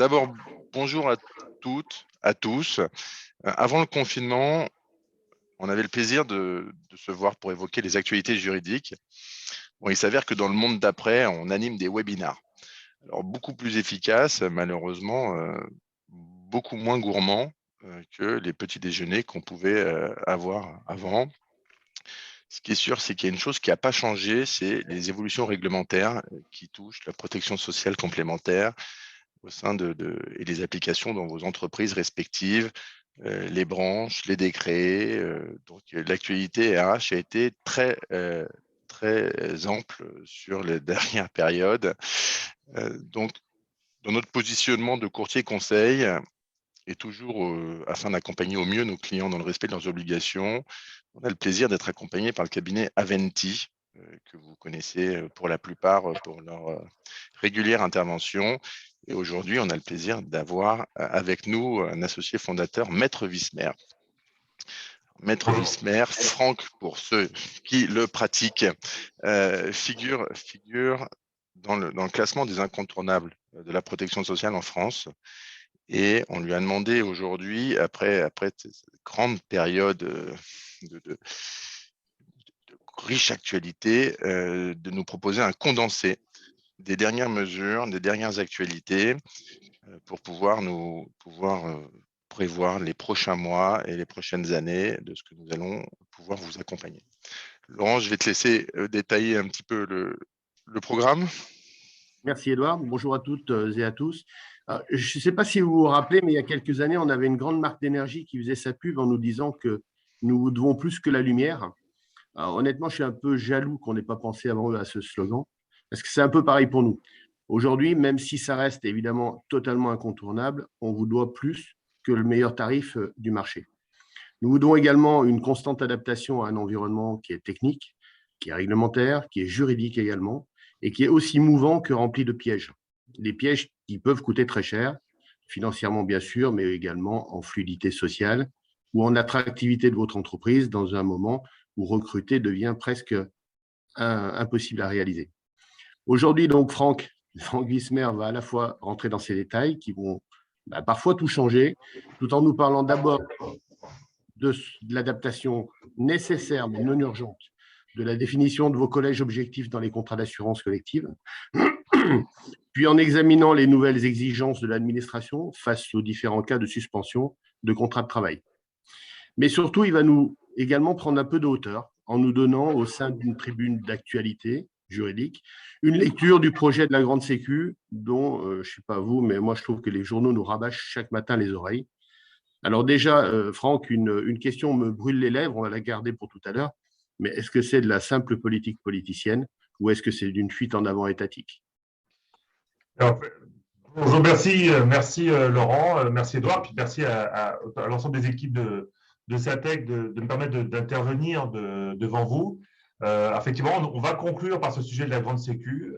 D'abord, bonjour à toutes, à tous. Avant le confinement, on avait le plaisir de se voir pour évoquer les actualités juridiques. Bon, il s'avère que dans le monde d'après, on anime des webinars. Alors, beaucoup plus efficaces, malheureusement, beaucoup moins gourmands que les petits déjeuners qu'on pouvait avoir avant. Ce qui est sûr, c'est qu'il y a une chose qui n'a pas changé, c'est les évolutions réglementaires qui touchent la protection sociale complémentaire au sein et les applications dans vos entreprises respectives, les branches, les décrets. L'actualité RH a été très ample sur les dernières périodes. Donc, dans notre positionnement de courtier conseil, et toujours afin d'accompagner au mieux nos clients dans le respect de leurs obligations, on a le plaisir d'être accompagné par le cabinet Aventi, que vous connaissez pour la plupart pour leur régulière intervention. Et aujourd'hui, on a le plaisir d'avoir avec nous un associé fondateur, Maître Wismer. Maître Bonjour. Wismer, Franck, pour ceux qui le pratiquent, figure dans le classement des incontournables de la protection sociale en France. Et on lui a demandé aujourd'hui, après cette grande période de riche actualité, de nous proposer un condensé des dernières mesures, des dernières actualités, pour pouvoir prévoir les prochains mois et les prochaines années de ce que nous allons pouvoir vous accompagner. Laurent, je vais te laisser détailler un petit peu le programme. Merci Edouard, bonjour à toutes et à tous. Je ne sais pas si vous vous rappelez, mais il y a quelques années, on avait une grande marque d'énergie qui faisait sa pub en nous disant que nous vous devons plus que la lumière. Alors, honnêtement, je suis un peu jaloux qu'on n'ait pas pensé avant eux à ce slogan, parce que c'est un peu pareil pour nous. Aujourd'hui, même si ça reste évidemment totalement incontournable, on vous doit plus que le meilleur tarif du marché. Nous vous devons également une constante adaptation à un environnement qui est technique, qui est réglementaire, qui est juridique également, et qui est aussi mouvant que rempli de pièges. Des pièges qui peuvent coûter très cher, financièrement bien sûr, mais également en fluidité sociale ou en attractivité de votre entreprise dans un moment où recruter devient presque impossible à réaliser. Aujourd'hui, donc, Franck Wismer va à la fois rentrer dans ces détails qui vont parfois tout changer, tout en nous parlant d'abord de l'adaptation nécessaire mais non urgente de la définition de vos collèges objectifs dans les contrats d'assurance collective, puis en examinant les nouvelles exigences de l'administration face aux différents cas de suspension de contrats de travail. Mais surtout, il va nous également prendre un peu de hauteur en nous donnant, au sein d'une tribune d'actualité juridique, une lecture du projet de la Grande Sécu dont, je ne sais pas vous, mais moi je trouve que les journaux nous rabâchent chaque matin les oreilles. Alors déjà, Franck, une question me brûle les lèvres, on va la garder pour tout à l'heure, mais est-ce que c'est de la simple politique politicienne ou est-ce que c'est d'une fuite en avant étatique? Alors, bonjour, merci Laurent, merci Edouard, puis merci à l'ensemble des équipes de SATEC de me permettre d'intervenir devant vous. Effectivement, on va conclure par ce sujet de la grande sécu.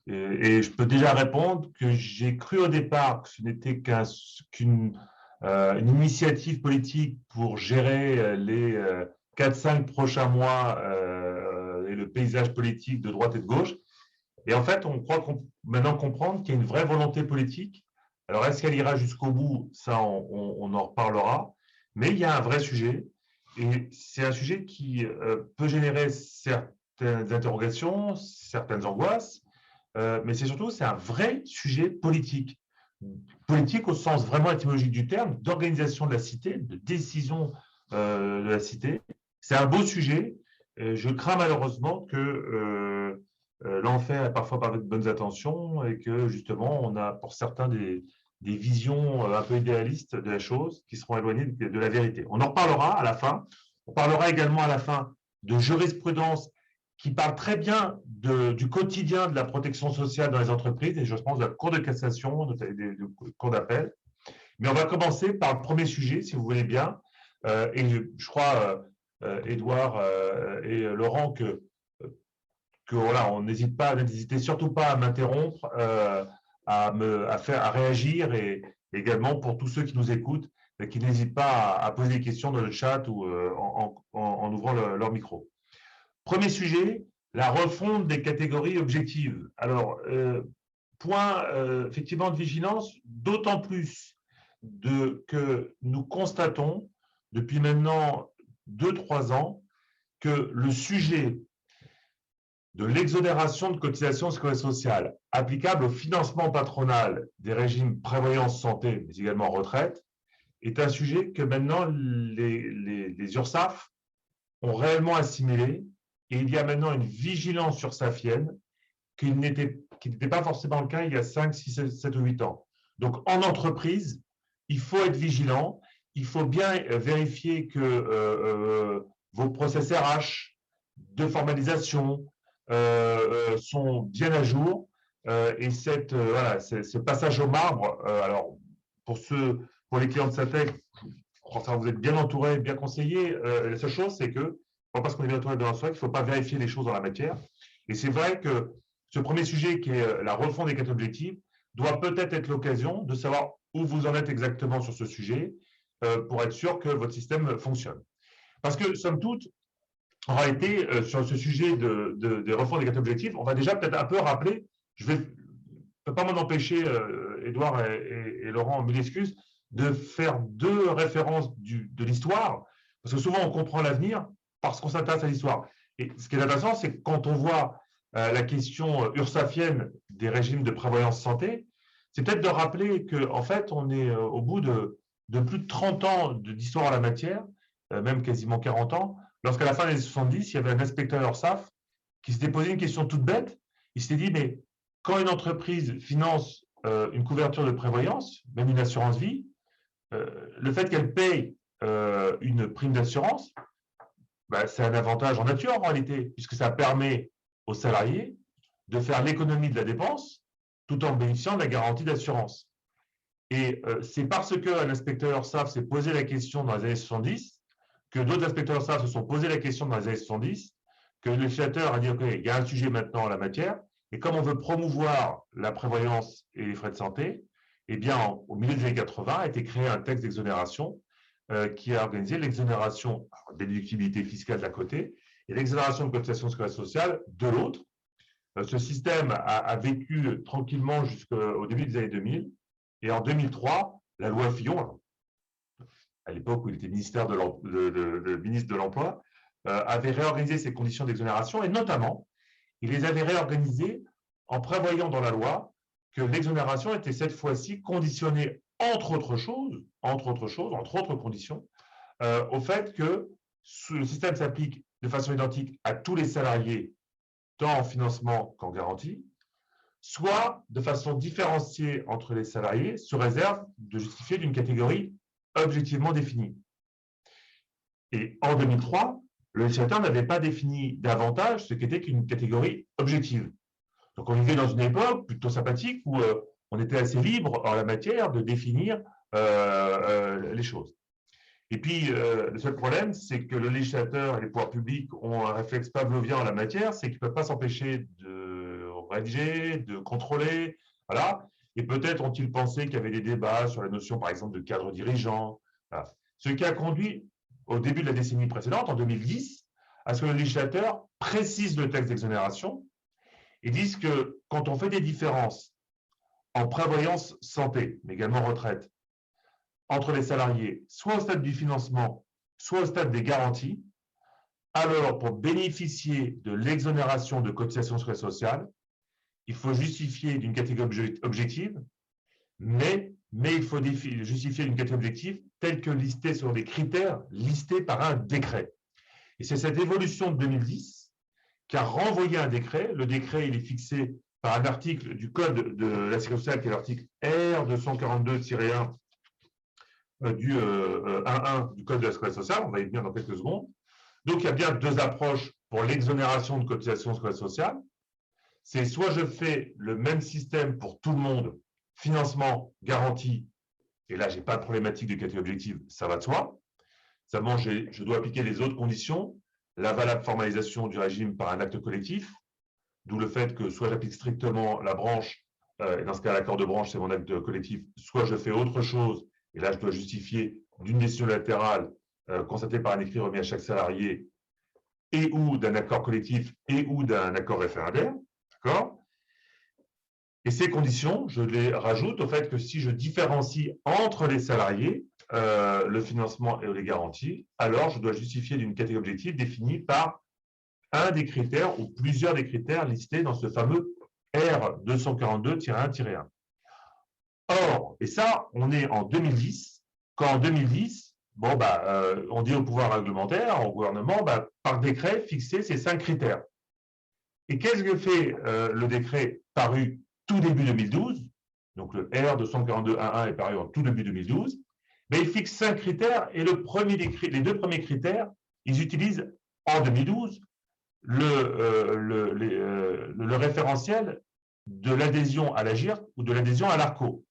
Et je peux déjà répondre que j'ai cru au départ que ce n'était qu'une une initiative politique pour gérer les 4-5 prochains mois et le paysage politique de droite et de gauche. Et en fait, on croit maintenant comprendre qu'il y a une vraie volonté politique. Alors, est-ce qu'elle ira jusqu'au bout? Ça, on en reparlera. Mais il y a un vrai sujet. Et c'est un sujet qui peut générer certaines interrogations, certaines angoisses. Mais c'est surtout, c'est un vrai sujet politique. Politique au sens vraiment étymologique du terme, d'organisation de la cité, de décision de la cité. C'est un beau sujet. Je crains malheureusement que l'enfer est parfois pavé de bonnes intentions et que justement, on a pour certains des visions un peu idéalistes de la chose qui seront éloignées de la vérité. On en reparlera à la fin. On parlera également à la fin de jurisprudence qui parle très bien du quotidien de la protection sociale dans les entreprises, et je pense de la Cour de cassation, des cours d'appel. Mais on va commencer par le premier sujet, si vous voulez bien. Et je crois, Edouard et Laurent, que voilà, on n'hésitez surtout pas à m'interrompre, à réagir, et également pour tous ceux qui nous écoutent, qui n'hésitent pas à poser des questions dans le chat ou en ouvrant leur micro. Premier sujet, la refonte des catégories objectives. Alors, point effectivement de vigilance, d'autant plus que nous constatons depuis maintenant 2-3 ans que le sujet de l'exonération de cotisations sécurité sociale applicable au financement patronal des régimes prévoyance santé, mais également retraite, est un sujet que maintenant les URSSAF ont réellement assimilé, et il y a maintenant une vigilance sur Safienne qui n'était pas forcément le cas il y a 5, 6, 7 ou 8 ans. Donc, en entreprise, il faut être vigilant, il faut bien vérifier que vos process RH de formalisation sont bien à jour, et voilà, ce passage au marbre, alors pour les clients de Satec, vous êtes bien entourés, bien conseillés. La seule chose, c'est que, parce qu'on est bien entouré de il ne faut pas vérifier les choses dans la matière. Et c'est vrai que ce premier sujet, qui est la refonte des 4 objectifs, doit peut-être être l'occasion de savoir où vous en êtes exactement sur ce sujet, pour être sûr que votre système fonctionne. Parce que, somme toute, en réalité, sur ce sujet de refonte des 4 objectifs, on va déjà peut-être un peu rappeler, je ne peux pas m'en empêcher, Édouard et Laurent, mille excuses, de faire 2 références de l'histoire, parce que souvent on comprend l'avenir parce qu'on s'intéresse à l'histoire. Et ce qui est intéressant, c'est que quand on voit la question ursafienne des régimes de prévoyance santé, c'est peut-être de rappeler qu'en fait, on est au bout de plus de 30 ans d'histoire en la matière, même quasiment 40 ans, lorsqu'à la fin des années 70, il y avait un inspecteur URSSAF qui s'était posé une question toute bête. Il s'était dit, mais quand une entreprise finance une couverture de prévoyance, même une assurance vie, le fait qu'elle paye une prime d'assurance, c'est un avantage en nature en réalité, puisque ça permet aux salariés de faire l'économie de la dépense tout en bénéficiant de la garantie d'assurance. Et c'est parce qu'un inspecteur SAF s'est posé la question dans les années 70, que d'autres inspecteurs SAF se sont posé la question dans les années 70, que le législateur a dit, OK, il y a un sujet maintenant en la matière, et comme on veut promouvoir la prévoyance et les frais de santé, eh bien, au milieu des années 80, a été créé un texte d'exonération qui a organisé l'exonération des déductibilités fiscales d'un côté et l'exonération de cotisations sociales de l'autre. Ce système a vécu tranquillement jusqu'au début des années 2000. Et en 2003, la loi Fillon, à l'époque où il était ministre de l'Emploi, avait réorganisé ces conditions d'exonération et notamment, il les avait réorganisées en prévoyant dans la loi que l'exonération était cette fois-ci conditionnée, entre autres conditions, au fait que le système s'applique de façon identique à tous les salariés, tant en financement qu'en garantie, soit de façon différenciée entre les salariés, sous réserve de justifier d'une catégorie objectivement définie. Et en 2003, le législateur n'avait pas défini davantage ce qu'était qu'une catégorie objective. Donc on vivait dans une époque plutôt sympathique où on était assez libre en la matière de définir les choses. Et puis, le seul problème, c'est que le législateur et les pouvoirs publics ont un réflexe pavlovien en la matière, c'est qu'ils ne peuvent pas s'empêcher de rédiger, de contrôler, voilà. Et peut-être ont-ils pensé qu'il y avait des débats sur la notion, par exemple, de cadre dirigeant. Voilà. Ce qui a conduit, au début de la décennie précédente, en 2010, à ce que le législateur précise le texte d'exonération et dise que quand on fait des différences en prévoyance santé, mais également retraite, entre les salariés, soit au stade du financement, soit au stade des garanties, alors pour bénéficier de l'exonération de cotisations sociales, il faut justifier d'une catégorie objective, mais il faut justifier d'une catégorie objective telle que listée sur des critères listés par un décret. Et c'est cette évolution de 2010 qui a renvoyé un décret. Le décret, il est fixé par un article du Code de la Sécurité sociale, qui est l'article R242-1 du 1.1 du Code de la Sécurité sociale. On va y venir dans quelques secondes. Donc, il y a bien 2 approches pour l'exonération de cotisations sociales. C'est soit je fais le même système pour tout le monde, financement, garantie, et là, je n'ai pas de problématique de catégorie objective, ça va de soi. Seulement, je dois appliquer les autres conditions, la valable formalisation du régime par un acte collectif, d'où le fait que soit j'applique strictement la branche, et dans ce cas, l'accord de branche, c'est mon acte collectif, soit je fais autre chose, et là, je dois justifier d'une décision latérale constatée par un écrit remis à chaque salarié, et ou d'un accord collectif, et ou d'un accord référendaire. D'accord ? Et ces conditions, je les rajoute au fait que si je différencie entre les salariés le financement et les garanties, alors je dois justifier d'une catégorie objective définie par un des critères ou plusieurs des critères listés dans ce fameux R242-1-1. Or, et ça, on est en 2010, quand en 2010, bon, on dit au pouvoir réglementaire, au gouvernement, par décret, fixer ces 5 critères. Et qu'est-ce que fait le décret paru tout début 2012? Donc le R242-1-1 est paru en tout début 2012. Mais il fixe 5 critères et les 2 premiers critères, ils utilisent en 2012 le référentiel de l'adhésion à l'AGIRC ou de l'adhésion à l'ARCO,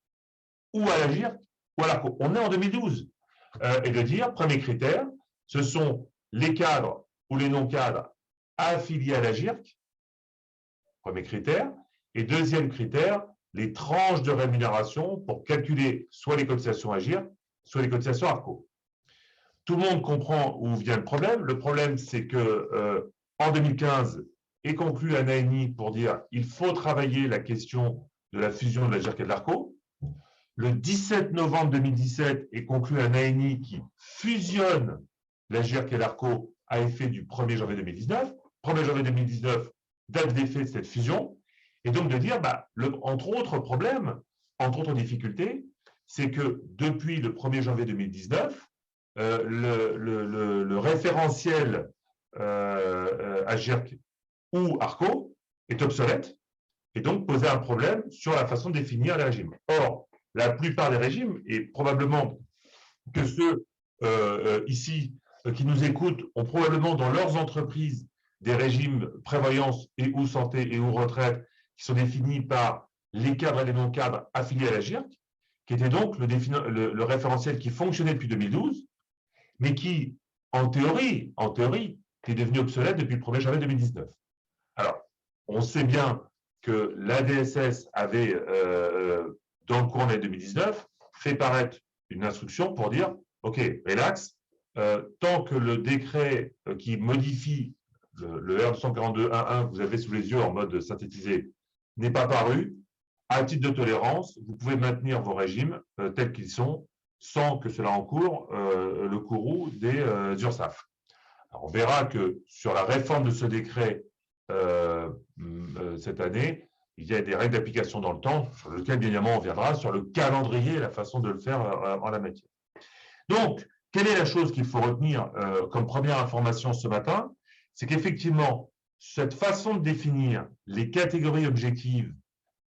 ou à l'AGIRC ou à l'ARCO. On est en 2012. Et de dire, premier critère, ce sont les cadres ou les non-cadres affiliés à l'AGIRC, premier critère, et deuxième critère, les tranches de rémunération pour calculer soit les cotisations AGIRC, soit les cotisations ARCO. Tout le monde comprend où vient le problème. Le problème, c'est que en 2015 est conclu un ANI pour dire il faut travailler la question de la fusion de l'AGIRC et de l'ARCO. Le 17 novembre 2017 est conclu un ANI qui fusionne l'AGIRC et l'ARCO à effet du 1er janvier 2019. 1er janvier 2019, date d'effet de cette fusion. Et donc de dire, entre autres problèmes, entre autres difficultés, c'est que depuis le 1er janvier 2019, le référentiel AGIRC ou ARCO est obsolète et donc posait un problème sur la façon de définir les régimes. Or, la plupart des régimes, et probablement que ceux ici qui nous écoutent ont probablement dans leurs entreprises des régimes prévoyance et ou santé et ou retraite qui sont définis par les cadres et les non-cadres affiliés à l'AGIRC, qui était donc le référentiel qui fonctionnait depuis 2012, mais qui, en théorie, est devenu obsolète depuis le 1er janvier 2019. Alors, on sait bien que l'ADSS avait, dans le courant de l'année 2019, fait paraître une instruction pour dire « Ok, relax, tant que le décret qui modifie le R242.1.1 que vous avez sous les yeux en mode synthétisé n'est pas paru, à titre de tolérance, vous pouvez maintenir vos régimes tels qu'ils sont sans que cela encourt le courroux des URSSAF. » Alors, on verra que sur la réforme de ce décret cette année, il y a des règles d'application dans le temps, sur lesquelles, bien évidemment, on viendra, sur le calendrier et la façon de le faire en la matière. Donc, quelle est la chose qu'il faut retenir comme première information ce matin? C'est qu'effectivement, cette façon de définir les catégories objectives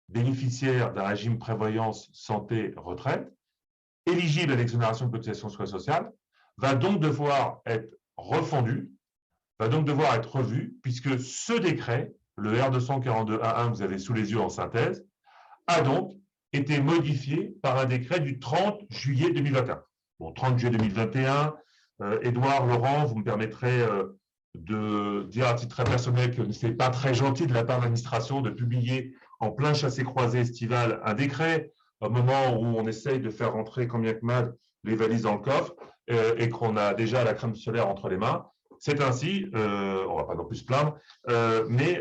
bénéficiaires d'un régime prévoyance santé-retraite, éligibles à l'exonération de cotisation sociale, va donc devoir être refondue, va donc devoir être revue, puisque ce décret, le R242.1.1 que vous avez sous les yeux en synthèse, a donc été modifié par un décret du 30 juillet 2021. Bon, 30 juillet 2021, Édouard, Laurent, vous me permettrez de dire à titre très personnel que ce n'est pas très gentil de la part de l'administration de publier en plein chassé-croisé estival un décret au moment où on essaye de faire rentrer combien que mal les valises dans le coffre et qu'on a déjà la crème solaire entre les mains. C'est ainsi, on ne va pas non plus se plaindre, mais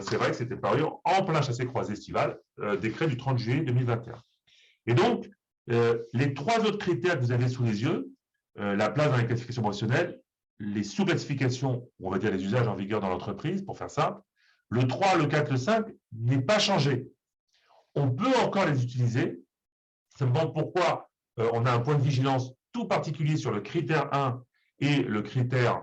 c'est vrai que c'était paru en plein chassé-croisé estival, décret du 30 juillet 2021. Et donc, les 3 autres critères que vous avez sous les yeux, la place dans les classifications professionnelles, les sous-classifications, on va dire les usages en vigueur dans l'entreprise, pour faire simple, le 3, le 4, le 5 n'est pas changé. On peut encore les utiliser. Ça me demande pourquoi on a un point de vigilance tout particulier sur le critère 1 et le critère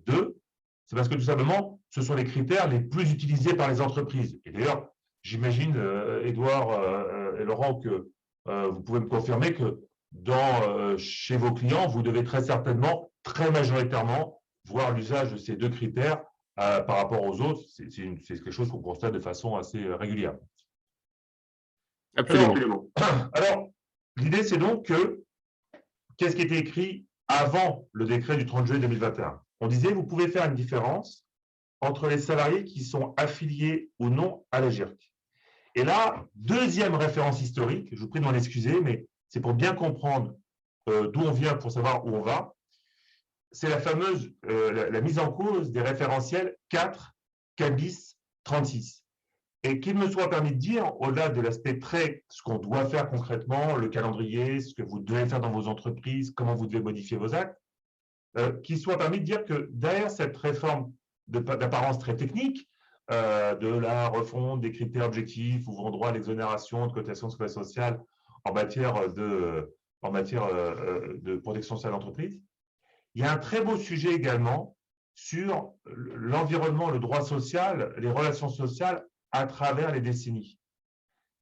2. C'est parce que tout simplement, ce sont les critères les plus utilisés par les entreprises. Et d'ailleurs, j'imagine, Édouard et Laurent, que vous pouvez me confirmer que chez vos clients, vous devez très certainement, très majoritairement, voir l'usage de ces 2 critères par rapport aux autres. C'est quelque chose qu'on constate de façon assez régulière. Absolument. Alors, l'idée, c'est donc que, qu'est-ce qui était écrit avant le décret du 30 juillet 2021? On disait, vous pouvez faire une différence entre les salariés qui sont affiliés ou non à l'AGIRC. Et là, deuxième référence historique, je vous prie de m'en excuser, mais c'est pour bien comprendre d'où on vient pour savoir où on va. C'est la fameuse la mise en cause des référentiels 4, 4 bis, 36. Et qu'il me soit permis de dire, au-delà de l'aspect très, ce qu'on doit faire concrètement, le calendrier, ce que vous devez faire dans vos entreprises, comment vous devez modifier vos actes, qu'il soit permis de dire que derrière cette réforme d'apparence très technique, de la refonte des critères objectifs ouvrant droit à l'exonération de cotisation de sécurité sociale en matière de protection sociale d'entreprise, il y a un très beau sujet également sur l'environnement, le droit social, les relations sociales à travers les décennies.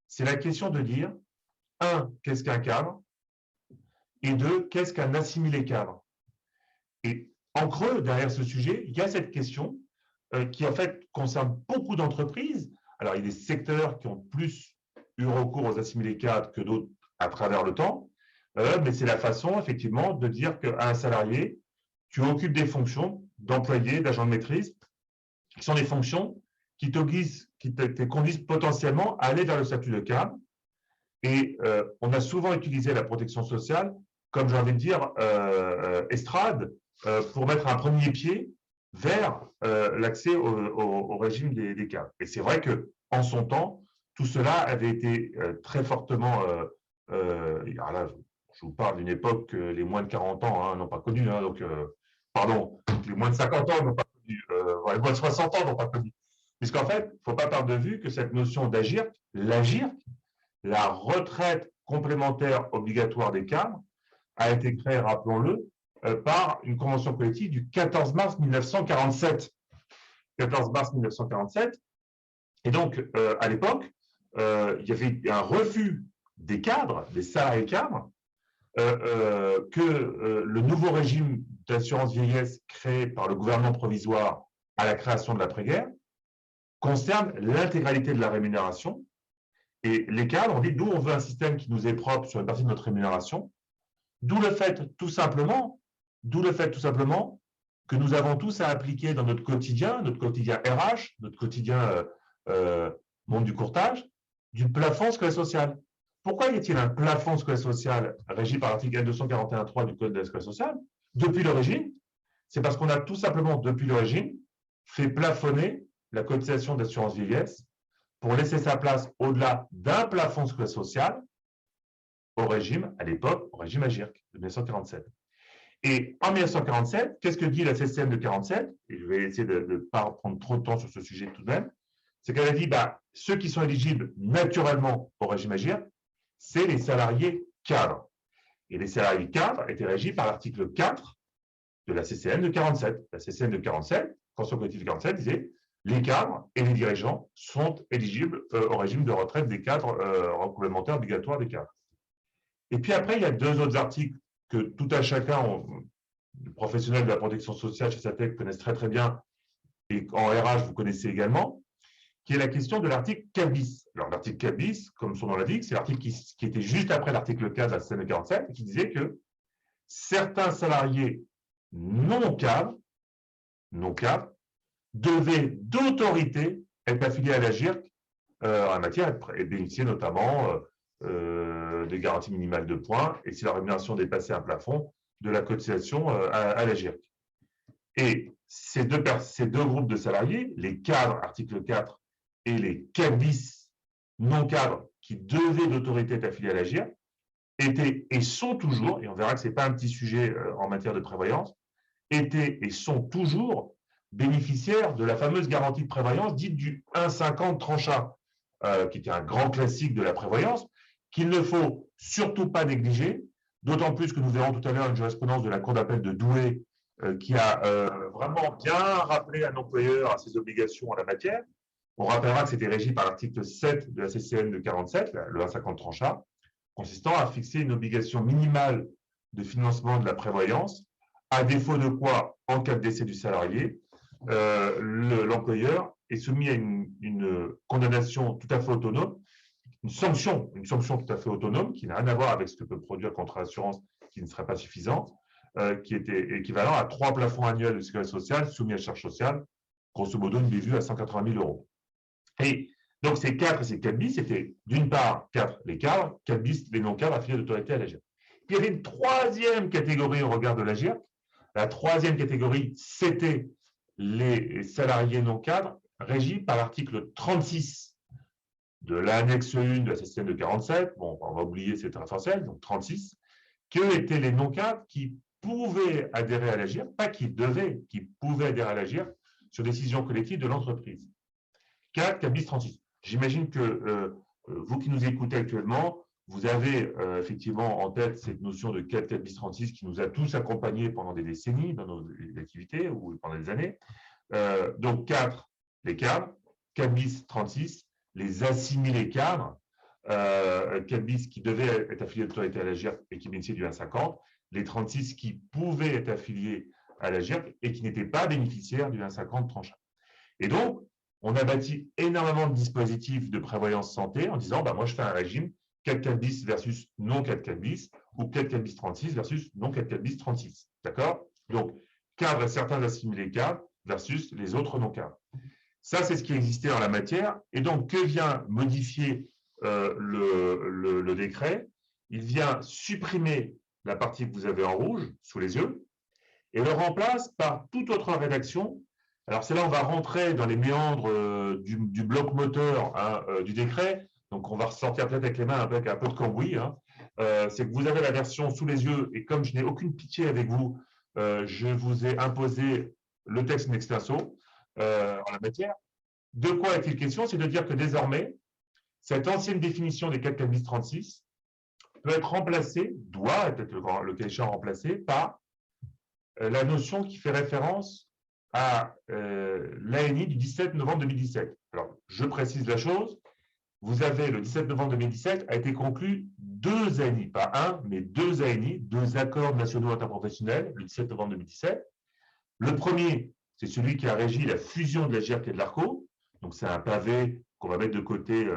C'est la question de dire, un, qu'est-ce qu'un cadre? Et deux, qu'est-ce qu'un assimilé cadre? Et en creux, derrière ce sujet, il y a cette question qui, en fait, concerne beaucoup d'entreprises. Alors, il y a des secteurs qui ont plus eu recours aux assimilés cadres que d'autres à travers le temps, mais c'est la façon, effectivement, de dire qu'à un salarié, tu occupes des fonctions d'employé, d'agent de maîtrise, qui sont des fonctions qui te conduisent potentiellement à aller vers le statut de cadre. Et on a souvent utilisé la protection sociale comme, j'ai envie de dire, estrade, pour mettre un premier pied vers l'accès au régime des cadres. Et c'est vrai qu'en son temps, tout cela avait été très fortement… alors là, je vous parle d'une époque que les moins de 40 ans n'ont pas connue, donc, pardon, les moins de 50 ans n'ont pas connu, les moins de 60 ans n'ont pas connu. Puisqu'en fait, il ne faut pas perdre de vue que cette notion d'agir, la retraite complémentaire obligatoire des cadres, a été créée, rappelons-le, par une convention collective du 14 mars 1947. 14 mars 1947. Et donc, à l'époque, il y avait un refus des cadres, des salariés cadres, que le nouveau régime d'assurance vieillesse créé par le gouvernement provisoire à la création de l'après-guerre concerne l'intégralité de la rémunération. Et les cadres ont dit, nous, on veut un système qui nous est propre sur une partie de notre rémunération, d'où le fait tout simplement que nous avons tous à appliquer dans notre quotidien RH, notre quotidien monde du courtage, du plafond sécurité sociale. Pourquoi y a-t-il un plafond sécurité sociale régi par l'article 241.3 du Code de la sécurité sociale depuis l'origine? C'est parce qu'on a tout simplement, depuis l'origine, fait plafonner la cotisation d'assurance vieillesse pour laisser sa place au-delà d'un plafond sécurité sociale au régime, à l'époque, au régime AGIRC de 1947. Et en 1947, qu'est-ce que dit la CCM de 47? Et je vais essayer de ne pas prendre trop de temps sur ce sujet tout de même. C'est qu'elle a dit, ceux qui sont éligibles naturellement au régime AGIRC, c'est les salariés cadres. Et les salariés cadres étaient régis par l'article 4 de la CCM de 47. La CCM de 47, Convention collective de 47, disait les cadres et les dirigeants sont éligibles au régime de retraite des cadres complémentaires obligatoires des cadres. Et puis après, il y a deux autres articles que tout à chacun, les professionnels de la protection sociale chez SATEC connaissent très très bien, et en RH, vous connaissez également, qui est la question de l'article 4 bis. Alors l'article 4 bis, comme son nom l'indique, c'est l'article qui était juste après l'article 4 de la CCM 47, et qui disait que certains salariés non cadres devaient d'autorité être affiliés à l'AGIRC en matière et bénéficier notamment des garanties minimales de points, et si la rémunération dépassait un plafond, de la cotisation à l'AGIRC. Et ces deux groupes de salariés, les cadres, article 4, et les CABIS non-cadres qui devaient d'autorité être affiliés à l'AGIRC, étaient et sont toujours, et on verra que ce n'est pas un petit sujet en matière de prévoyance, étaient et sont toujours bénéficiaires de la fameuse garantie de prévoyance dite du 1,50 trancha, qui était un grand classique de la prévoyance, qu'il ne faut surtout pas négliger, d'autant plus que nous verrons tout à l'heure une jurisprudence de la Cour d'appel de Douai qui a vraiment bien rappelé un employeur à ses obligations en la matière. On rappellera que c'était régi par l'article 7 de la CCM de 47, le 1,50 trancha, consistant à fixer une obligation minimale de financement de la prévoyance, à défaut de quoi, en cas de décès du salarié, l'employeur est soumis à une condamnation tout à fait autonome, une sanction tout à fait autonome qui n'a rien à voir avec ce que peut produire le contrat d'assurance qui ne serait pas suffisante, qui était équivalent à 3 plafonds annuels de sécurité sociale soumis à charge sociale, grosso modo une bévue à 180 000 €. Et donc ces 4 et ces 4 bis, c'était d'une part 4 les cadres, 4 bis les non-cadres affiliés d'autorité à l'AGIRC. Puis il y avait une troisième catégorie au regard de l'AGIRC. La troisième catégorie, c'était les salariés non-cadres régis par l'article 36 de l'annexe 1 de la CCN de 47, bon, on va oublier cette référentiel, donc 36, quels étaient les non-cadres qui pouvaient adhérer à l'AGIR, pas qui devaient, qui pouvaient adhérer à l'AGIR sur décision collective de l'entreprise. 4, 4 bis 36. J'imagine que vous qui nous écoutez actuellement, vous avez effectivement en tête cette notion de 4, 4 bis 36 qui nous a tous accompagnés pendant des décennies dans nos activités ou pendant des années. Donc 4, les cadres, 4 bis 36, les assimilés cadres, 4 bis qui devaient être affiliés à l'autorité à l'AGIR et qui bénéficiaient du 1,50, les 36 qui pouvaient être affiliés à l'AGIR et qui n'étaient pas bénéficiaires du 1,50 tranche 1. Et donc, on a bâti énormément de dispositifs de prévoyance santé en disant, bah, moi, je fais un régime 4-4 bis versus non 4-4 bis ou 4-4 bis 36 versus non 4-4 bis 36. D'accord? Donc, cadre et certains assimilés cadres versus les autres non cadres. Ça, c'est ce qui existait en la matière. Et donc, que vient modifier le décret? Il vient supprimer la partie que vous avez en rouge sous les yeux et le remplace par toute autre rédaction. Alors, c'est là où on va rentrer dans les méandres du bloc moteur du décret. Donc, on va ressortir peut-être avec les mains avec un peu de cambouis. C'est que vous avez la version sous les yeux et comme je n'ai aucune pitié avec vous, je vous ai imposé le texte in extenso en la matière. De quoi est-il question? C'est de dire que désormais, cette ancienne définition des 4 bis 36 peut être remplacée, doit être le cas échéant remplacé par la notion qui fait référence à l'ANI du 17 novembre 2017. Alors, je précise la chose. Vous avez, le 17 novembre 2017, a été conclu 2 ANI, pas un, mais 2 ANI, 2 accords nationaux interprofessionnels, le 17 novembre 2017. Le premier, c'est celui qui a régi la fusion de la GIRC et de l'ARCO. Donc, c'est un pavé qu'on va mettre de côté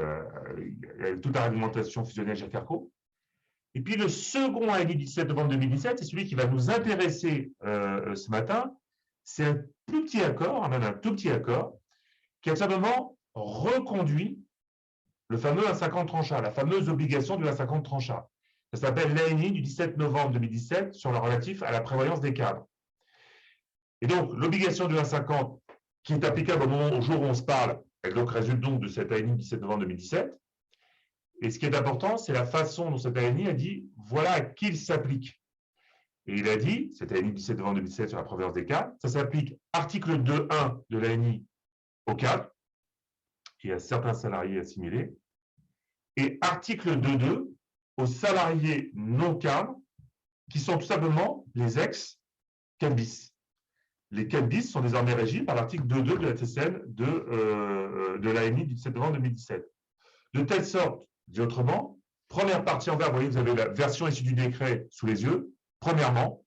avec toute la réglementation fusionnelle GIRC-ARCO. Et puis, le second ANI du 17 novembre 2017, c'est celui qui va nous intéresser ce matin. C'est un plus petit accord, même un tout petit accord, qui a simplement reconduit le fameux 1,50 tranche A, la fameuse obligation du 1,50 tranche A. Ça s'appelle l'ANI du 17 novembre 2017 sur le relatif à la prévoyance des cadres. Et donc, l'obligation du 1,50 qui est applicable au jour où on se parle, elle donc résulte donc de cette ANI du 17 novembre 2017. Et ce qui est important, c'est la façon dont cette ANI a dit voilà à qui il s'applique. Et il a dit, cette ANI du 17 novembre 2017 sur la prévoyance des cadres, ça s'applique article 2.1 de l'ANI aux cadres, qui a certains salariés assimilés, et article 2.2 aux salariés non cadres, qui sont tout simplement les ex-4 bis. Les 4 bis sont désormais régis par l'article 2.2 de la TCN de l'ANI du 17 novembre 2017. De telle sorte, dit autrement, première partie en vert, vous voyez, vous avez la version issue du décret sous les yeux. Premièrement,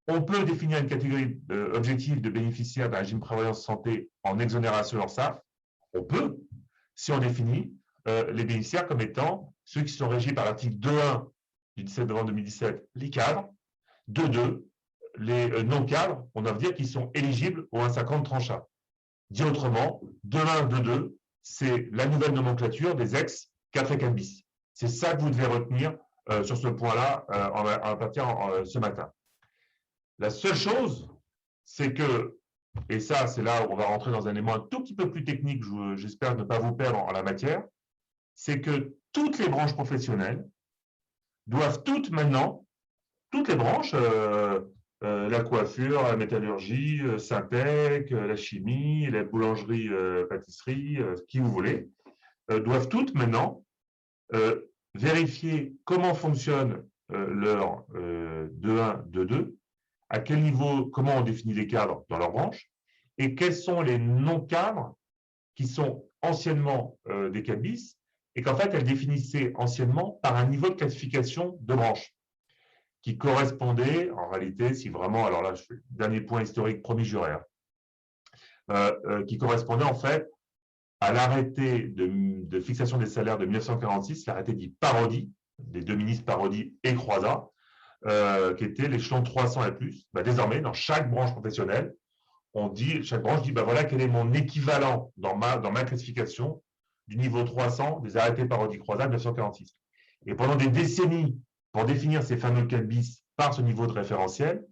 on peut définir une catégorie objective de bénéficiaires d'un régime prévoyance santé en exonération URSSAF. On peut, si on définit les bénéficiaires comme étant ceux qui sont régis par l'article 2.1 du 17 novembre 2017, les cadres, 2.2, les non-cadres, on va dire qu'ils sont éligibles au 1,50 tranche A. Dit autrement, 2.1, 2.2, c'est la nouvelle nomenclature des ex-4 et 4 bis. C'est ça que vous devez retenir sur ce point-là à partir ce matin. La seule chose, c'est que, et ça, c'est là où on va rentrer dans un élément un tout petit peu plus technique, j'espère ne pas vous perdre en la matière, c'est que toutes les branches professionnelles doivent toutes maintenant, toutes les branches, la coiffure, la métallurgie, Syntec, la chimie, la boulangerie, pâtisserie, qui vous voulez, doivent toutes maintenant vérifier comment fonctionne leur 2.1, 2.2, à quel niveau, comment on définit les cadres dans leur branche, et quels sont les non-cadres qui sont anciennement des 4 bis, et qu'en fait, elles définissaient anciennement par un niveau de classification de branche qui correspondait, en réalité, si vraiment, alors là, je fais le dernier point historique, promis juré, qui correspondait en fait à l'arrêté de fixation des salaires de 1946, l'arrêté dit Parodi, des 2 ministres Parodi et Croizat, qui était l'échelon 300 et plus. Bah, désormais, dans chaque branche professionnelle, chaque branche dit, bah, voilà quel est mon équivalent dans ma classification du niveau 300 des arrêtés Parodi Croizat de 1946. Et pendant des décennies, pour définir ces fameux 4 bis par ce niveau de référentiel,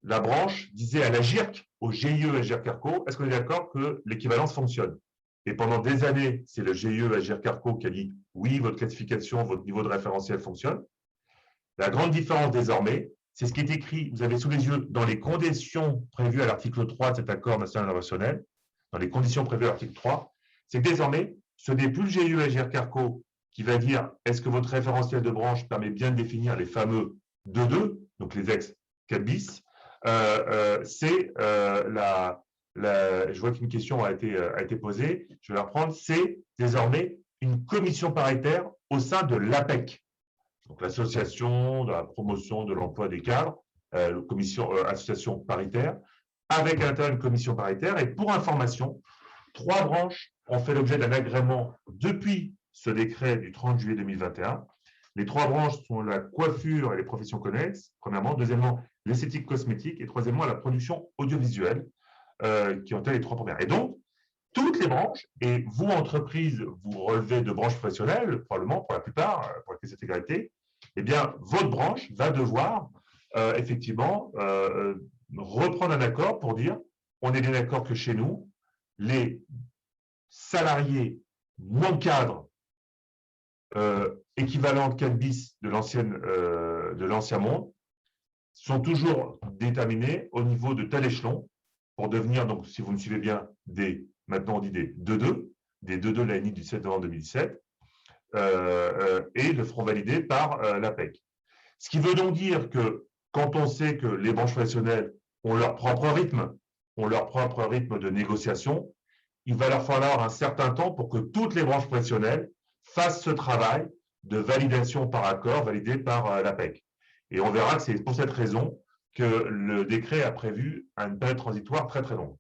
la branche disait à la GIRC, au GIE et GIRC-ARCO, est-ce qu'on est d'accord que l'équivalence fonctionne? Et pendant des années, c'est le GIE Agir Carco qui a dit oui, votre classification, votre niveau de référentiel fonctionne. La grande différence désormais, c'est ce qui est écrit, vous avez sous les yeux, dans les conditions prévues à l'article 3 de cet accord national conventionnel, dans les conditions prévues à l'article 3, c'est que désormais, ce n'est plus le GIE Agir Carco qui va dire est-ce que votre référentiel de branche permet bien de définir les fameux 2-2, donc les ex 4 bis. C'est je vois qu'une question a été posée, je vais la reprendre, c'est désormais une commission paritaire au sein de l'APEC, donc l'association de la promotion de l'emploi des cadres, association paritaire, avec à l'intérieur une commission paritaire. Et pour information, 3 branches ont fait l'objet d'un agrément depuis ce décret du 30 juillet 2021. Les 3 branches sont la coiffure et les professions connexes, premièrement. Deuxièmement, l'esthétique cosmétique. Et troisièmement, la production audiovisuelle, qui ont été les 3 premières. Et donc, toutes les branches, et vous, entreprises, vous relevez de branches professionnelles, probablement pour la plupart, pour la quasi-intégralité, eh bien, votre branche va devoir effectivement reprendre un accord pour dire on est bien d'accord que chez nous, les salariés non cadres équivalents 4 bis de l'ancien monde sont toujours déterminés au niveau de tel échelon pour devenir, donc si vous me suivez bien, maintenant on dit des 2-2, de l'ANI du 7 novembre 2017, et le feront valider par l'APEC. Ce qui veut donc dire que quand on sait que les branches professionnelles ont leur propre rythme de négociation, il va leur falloir un certain temps pour que toutes les branches professionnelles fassent ce travail de validation par accord validé par l'APEC. Et on verra que c'est pour cette raison que le décret a prévu une période transitoire très très longue.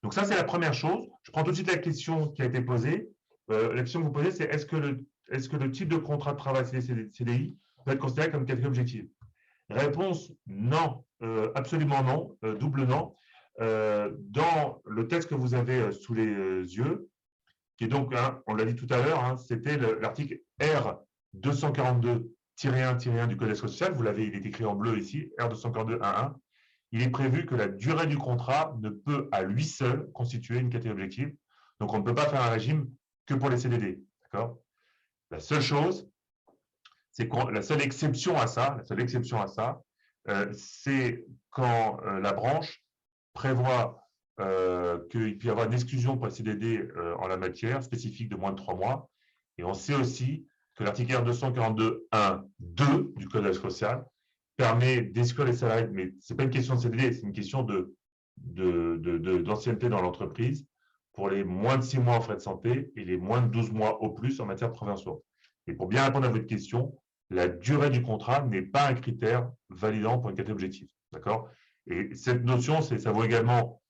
Donc ça, c'est la première chose. Je prends tout de suite la question qui a été posée. La question que vous posez, c'est est-ce que le type de contrat de travail CDI peut être considéré comme catégorie objective? Réponse non, absolument non, double non. Dans le texte que vous avez sous les yeux, qui est donc, on l'a dit tout à l'heure, c'était l'article R242-1-1 du Code social, vous l'avez, il est écrit en bleu ici, R242-1-1. Il est prévu que la durée du contrat ne peut à lui seul constituer une catégorie objective. Donc, on ne peut pas faire un régime que pour les CDD. D'accord ? La seule chose, c'est la seule exception à ça, c'est quand la branche prévoit qu'il peut y avoir une exclusion pour les CDD en la matière, spécifique de moins de 3 mois. Et on sait aussi que l'article R242.1.2 du Code social permet d'exclure les salariés, mais ce n'est pas une question de CDD, c'est une question d'ancienneté dans l'entreprise pour les moins de 6 mois en frais de santé et les moins de 12 mois au plus en matière de prévention. Et pour bien répondre à votre question, la durée du contrat n'est pas un critère validant pour une catégorie objective. D'accord ? Et cette notion, ça vaut également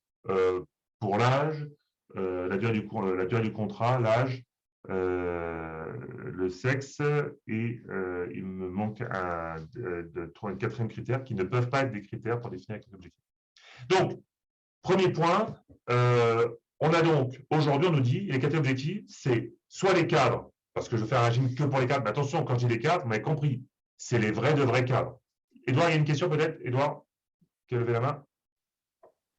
pour l'âge, la durée du contrat, l'âge, le sexe et il me manque un quatrième critère qui ne peuvent pas être des critères pour définir un objectif. Donc, premier point, on a donc, aujourd'hui, on nous dit, les catégories objectives, c'est soit les cadres, parce que je fais un régime que pour les cadres, mais attention, quand je dis les cadres, vous m'avez compris, c'est les vrais de vrais cadres. Édouard, il y a une question peut-être, Édouard, qui a levé la main.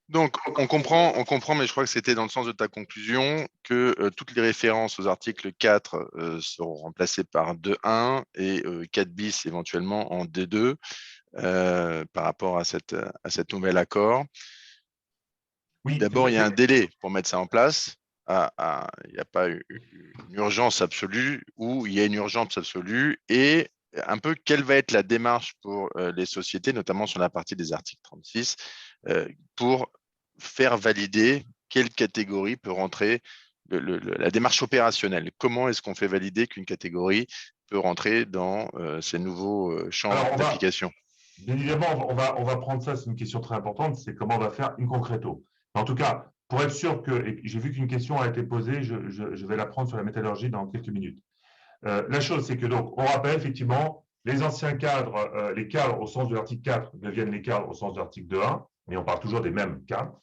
Donc, on comprend, mais je crois que c'était dans le sens de ta conclusion que toutes les références aux articles 4 seront remplacées par 2.1 et 4 bis éventuellement en D2 par rapport à cet nouvel accord. Oui, d'abord, il y a un délai pour mettre ça en place. Il n'y a pas une urgence absolue ou il y a une urgence absolue et un peu quelle va être la démarche pour les sociétés, notamment sur la partie des articles 36, pour faire valider quelle catégorie peut rentrer, la démarche opérationnelle. Comment est-ce qu'on fait valider qu'une catégorie peut rentrer dans ces nouveaux champs d'application? Bien évidemment, on va prendre ça, c'est une question très importante, c'est comment on va faire in concreto. En tout cas, pour être sûr que, et j'ai vu qu'une question a été posée, je vais la prendre sur la métallurgie dans quelques minutes. La chose, c'est que donc, on rappelle effectivement, les anciens cadres, les cadres au sens de l'article 4 deviennent les cadres au sens de l'article 2.1, mais on parle toujours des mêmes cadres.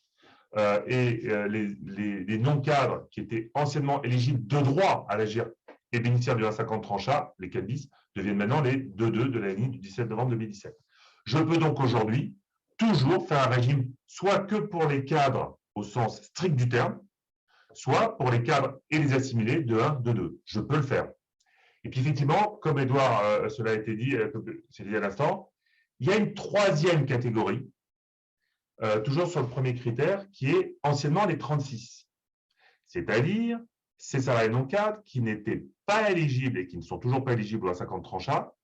Les non-cadres qui étaient anciennement éligibles de droit à l'agir et bénéficiaires du 1,50 trancha, les 4 bis, deviennent maintenant les 2.2 de la ligne du 17 novembre 2017. Je peux donc aujourd'hui toujours faire un régime soit que pour les cadres au sens strict du terme, soit pour les cadres et les assimilés de 1, de 2. Je peux le faire. Et puis effectivement, comme Edouard, cela a été dit, c'est dit à l'instant, il y a une troisième catégorie, toujours sur le premier critère, qui est anciennement les 36. C'est-à-dire ces salariés non cadres qui n'étaient pas éligibles et qui ne sont toujours pas éligibles à 50 tranches A,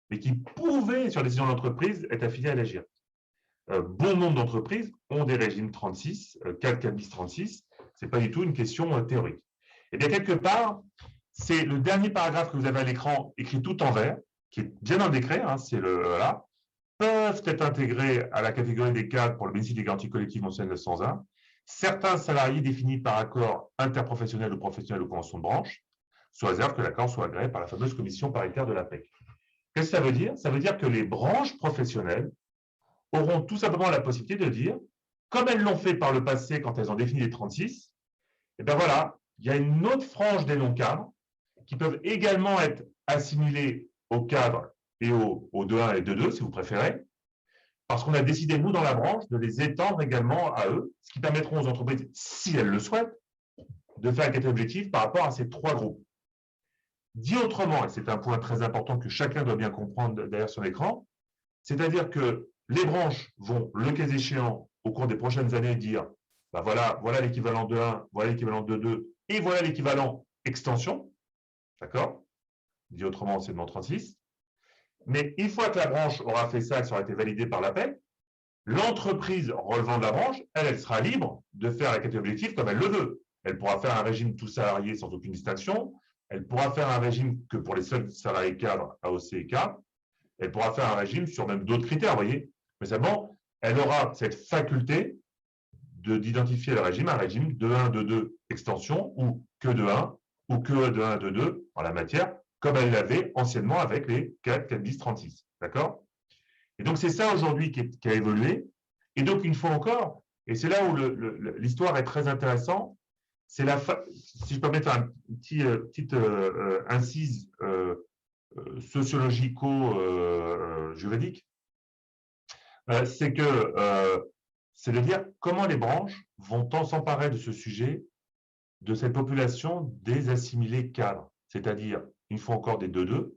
mais qui pouvaient, sur décision de l'entreprise, être affiliés à l'AGIR. Bon nombre d'entreprises ont des régimes 36, 4 bis 36. Ce n'est pas du tout une question théorique. Et bien, quelque part, c'est le dernier paragraphe que vous avez à l'écran, écrit tout en vert, qui est bien dans le décret, hein, c'est le là, peuvent être intégrés à la catégorie des cadres pour le bénéfice des garanties collectives mentionnées 901. Certains salariés définis par accord interprofessionnel ou professionnel ou convention de branche, sous réserve que l'accord soit agréé par la fameuse commission paritaire de l'APEC. Qu'est-ce que ça veut dire? Ça veut dire que les branches professionnelles auront tout simplement la possibilité de dire, comme elles l'ont fait par le passé quand elles ont défini les 36, et bien voilà, il y a une autre frange des non-cadres qui peuvent également être assimilés aux cadres et aux 2.1 et 2.2, si vous préférez, parce qu'on a décidé, nous, dans la branche, de les étendre également à eux, ce qui permettra aux entreprises, si elles le souhaitent, de faire un catégorie objectif par rapport à ces trois groupes. Dit autrement, et c'est un point très important que chacun doit bien comprendre derrière son écran, c'est-à-dire que les branches vont, le cas échéant, au cours des prochaines années, dire ben voilà l'équivalent de 1, voilà l'équivalent de 2, et voilà l'équivalent extension. D'accord? Dit autrement, c'est le 36. Mais une fois que la branche aura fait ça, que ça aura été validé par l'APEC, l'entreprise relevant de la branche, elle sera libre de faire la catégorie objectif comme elle le veut. Elle pourra faire un régime tout salarié sans aucune distinction. Elle pourra faire un régime que pour les seuls salariés cadres AOC et cadres. Elle pourra faire un régime sur même d'autres critères, vous voyez. Mais seulement, elle aura cette faculté d'identifier le régime, un régime 2.1, 2.2 extension ou que 2.1 ou que 2.1, 2.2 en la matière, comme elle l'avait anciennement avec les 4 bis 36. D'accord? Et donc, c'est ça aujourd'hui qui a évolué. Et donc, une fois encore, et c'est là où l'histoire est très intéressante, c'est si je peux mettre un petite incise sociologico-juridique, c'est de dire comment les branches vont s'emparer de ce sujet, de cette population des assimilés cadres, c'est-à-dire, une fois encore, des 2.2,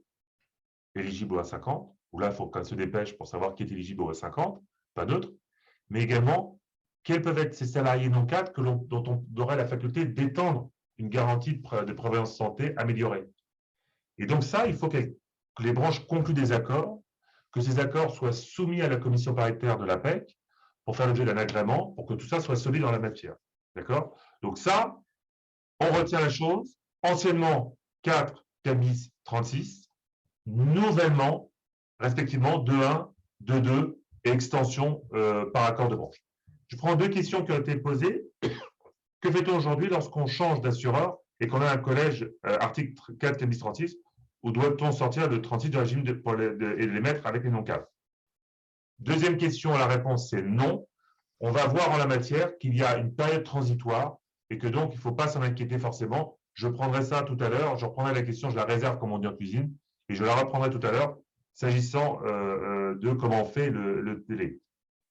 éligibles au A50, où là, il faut qu'on se dépêche pour savoir qui est éligible au A50, pas d'autres, mais également, quels peuvent être ces salariés non cadres dont on aurait la faculté d'étendre une garantie de prévoyance santé améliorée. Et donc ça, il faut que les branches concluent des accords, que ces accords soient soumis à la commission paritaire de l'APEC pour faire l'objet d'un agrément, pour que tout ça soit solide dans la matière. D'accord? Donc ça, on retient la chose. Anciennement, 4 bis 36, nouvellement, respectivement, 2.1, 2.2 et extension par accord de branche. Je prends deux questions qui ont été posées. Que fait-on aujourd'hui lorsqu'on change d'assureur et qu'on a un collège article 4 bis 36, ou doit-on sortir le 36 du régime et les mettre avec les non-cadres? Deuxième question, la réponse c'est non. On va voir en la matière qu'il y a une période transitoire et que donc il ne faut pas s'en inquiéter forcément. Je prendrai ça tout à l'heure, je reprendrai la question, je la réserve comme on dit en cuisine, et je la reprendrai tout à l'heure s'agissant de comment on fait le délai.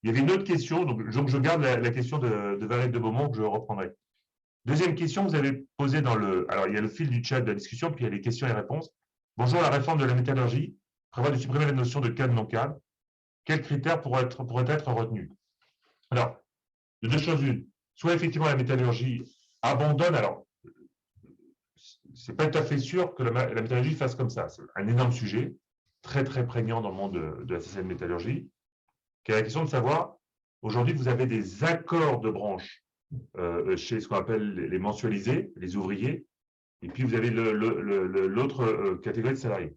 Il y avait une autre question, donc je garde la question de Valérie de Beaumont que je reprendrai. Deuxième question, vous avez posé dans le… Alors, il y a le fil du chat de la discussion, puis il y a les questions et réponses. Bonjour, la réforme de la métallurgie prévoit de supprimer la notion de cadre non-cadre. Quels critères pourraient être retenus? Alors, de deux choses une. Soit effectivement la métallurgie abandonne, alors, ce n'est pas tout à fait sûr que la métallurgie fasse comme ça. C'est un énorme sujet, très très prégnant dans le monde de la CCM métallurgie, qui est la question de savoir, aujourd'hui, vous avez des accords de branche chez ce qu'on appelle les mensualisés, les ouvriers, et puis vous avez l'autre catégorie de salariés.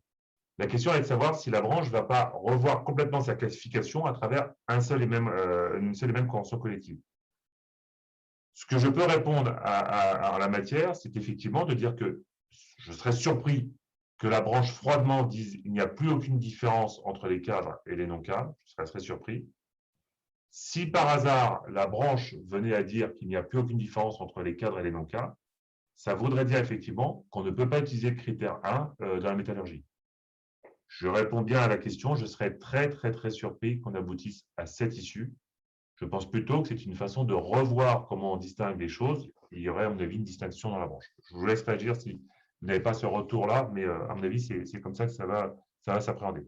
La question est de savoir si la branche ne va pas revoir complètement sa classification à travers une seule et même convention collective. Ce que je peux répondre à la matière, c'est effectivement de dire que je serais surpris que la branche froidement dise qu'il n'y a plus aucune différence entre les cadres et les non-cadres. Je serais très surpris. Si par hasard la branche venait à dire qu'il n'y a plus aucune différence entre les cadres et les non-cadres, ça voudrait dire effectivement qu'on ne peut pas utiliser le critère 1 dans la métallurgie. Je réponds bien à la question, je serais très très très surpris qu'on aboutisse à cette issue. Je pense plutôt que c'est une façon de revoir comment on distingue les choses. Il y aurait, à mon avis, une distinction dans la branche. Je vous laisse réagir si vous n'avez pas ce retour-là, mais à mon avis, c'est comme ça que ça va s'appréhender.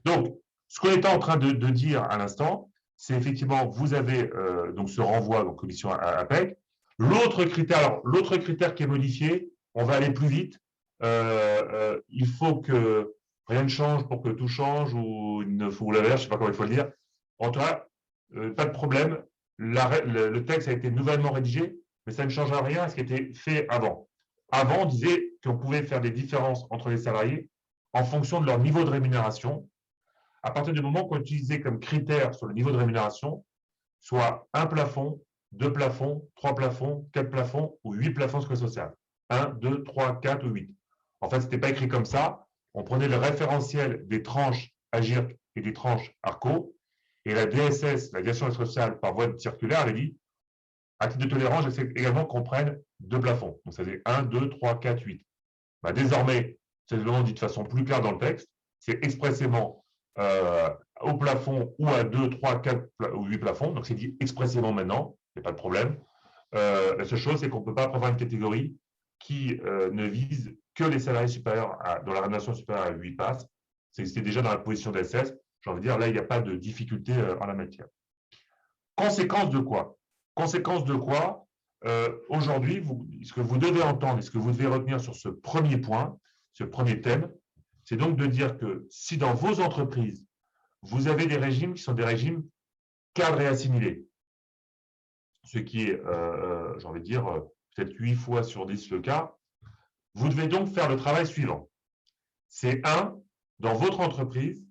Donc, ce qu'on était en train de dire à l'instant, c'est effectivement, vous avez donc ce renvoi donc commission APEC. L'autre critère qui est modifié, on va aller plus vite. Il faut que rien ne change pour que tout change, ou une foule à l'air, je ne sais pas comment il faut le dire. En tout cas, pas de problème. Le texte a été nouvellement rédigé, mais ça ne change rien à ce qui était fait avant. Avant, on disait qu'on pouvait faire des différences entre les salariés en fonction de leur niveau de rémunération, à partir du moment qu'on utilisait comme critère sur le niveau de rémunération, soit un plafond, 2 plafonds, 3 plafonds, 4 plafonds ou 8 plafonds sécurité sociale. 1, 2, 3, 4 ou 8. En fait, ce n'était pas écrit comme ça. On prenait le référentiel des tranches AGIRC et des tranches ARCO, et la DSS, la Direction sociale, par voie de circulaire, elle a dit, à titre de tolérance, j'essaie également qu'on prenne 2 plafonds. Donc, ça faisait 1, 2, 3, 4, 8. Désormais, c'est vraiment dit de façon plus claire dans le texte, c'est expressément au plafond ou à 2, 3, 4 ou 8 plafonds. Donc, c'est dit expressément maintenant, il n'y a pas de problème. La seule chose, c'est qu'on ne peut pas prévoir une catégorie qui ne vise que les salariés supérieurs dont la rémunération est supérieure à 8 passes. C'était déjà dans la position d'SS. J'ai envie de dire, là, il n'y a pas de difficulté en la matière. Conséquence de quoi? Conséquence de quoi aujourd'hui, ce que vous devez entendre et ce que vous devez retenir sur ce premier point, ce premier thème, c'est donc de dire que si dans vos entreprises, vous avez des régimes qui sont des régimes cadres et assimilés, ce qui est, j'ai envie de dire, peut-être 8 fois sur 10 le cas, vous devez donc faire le travail suivant. C'est dans votre entreprise,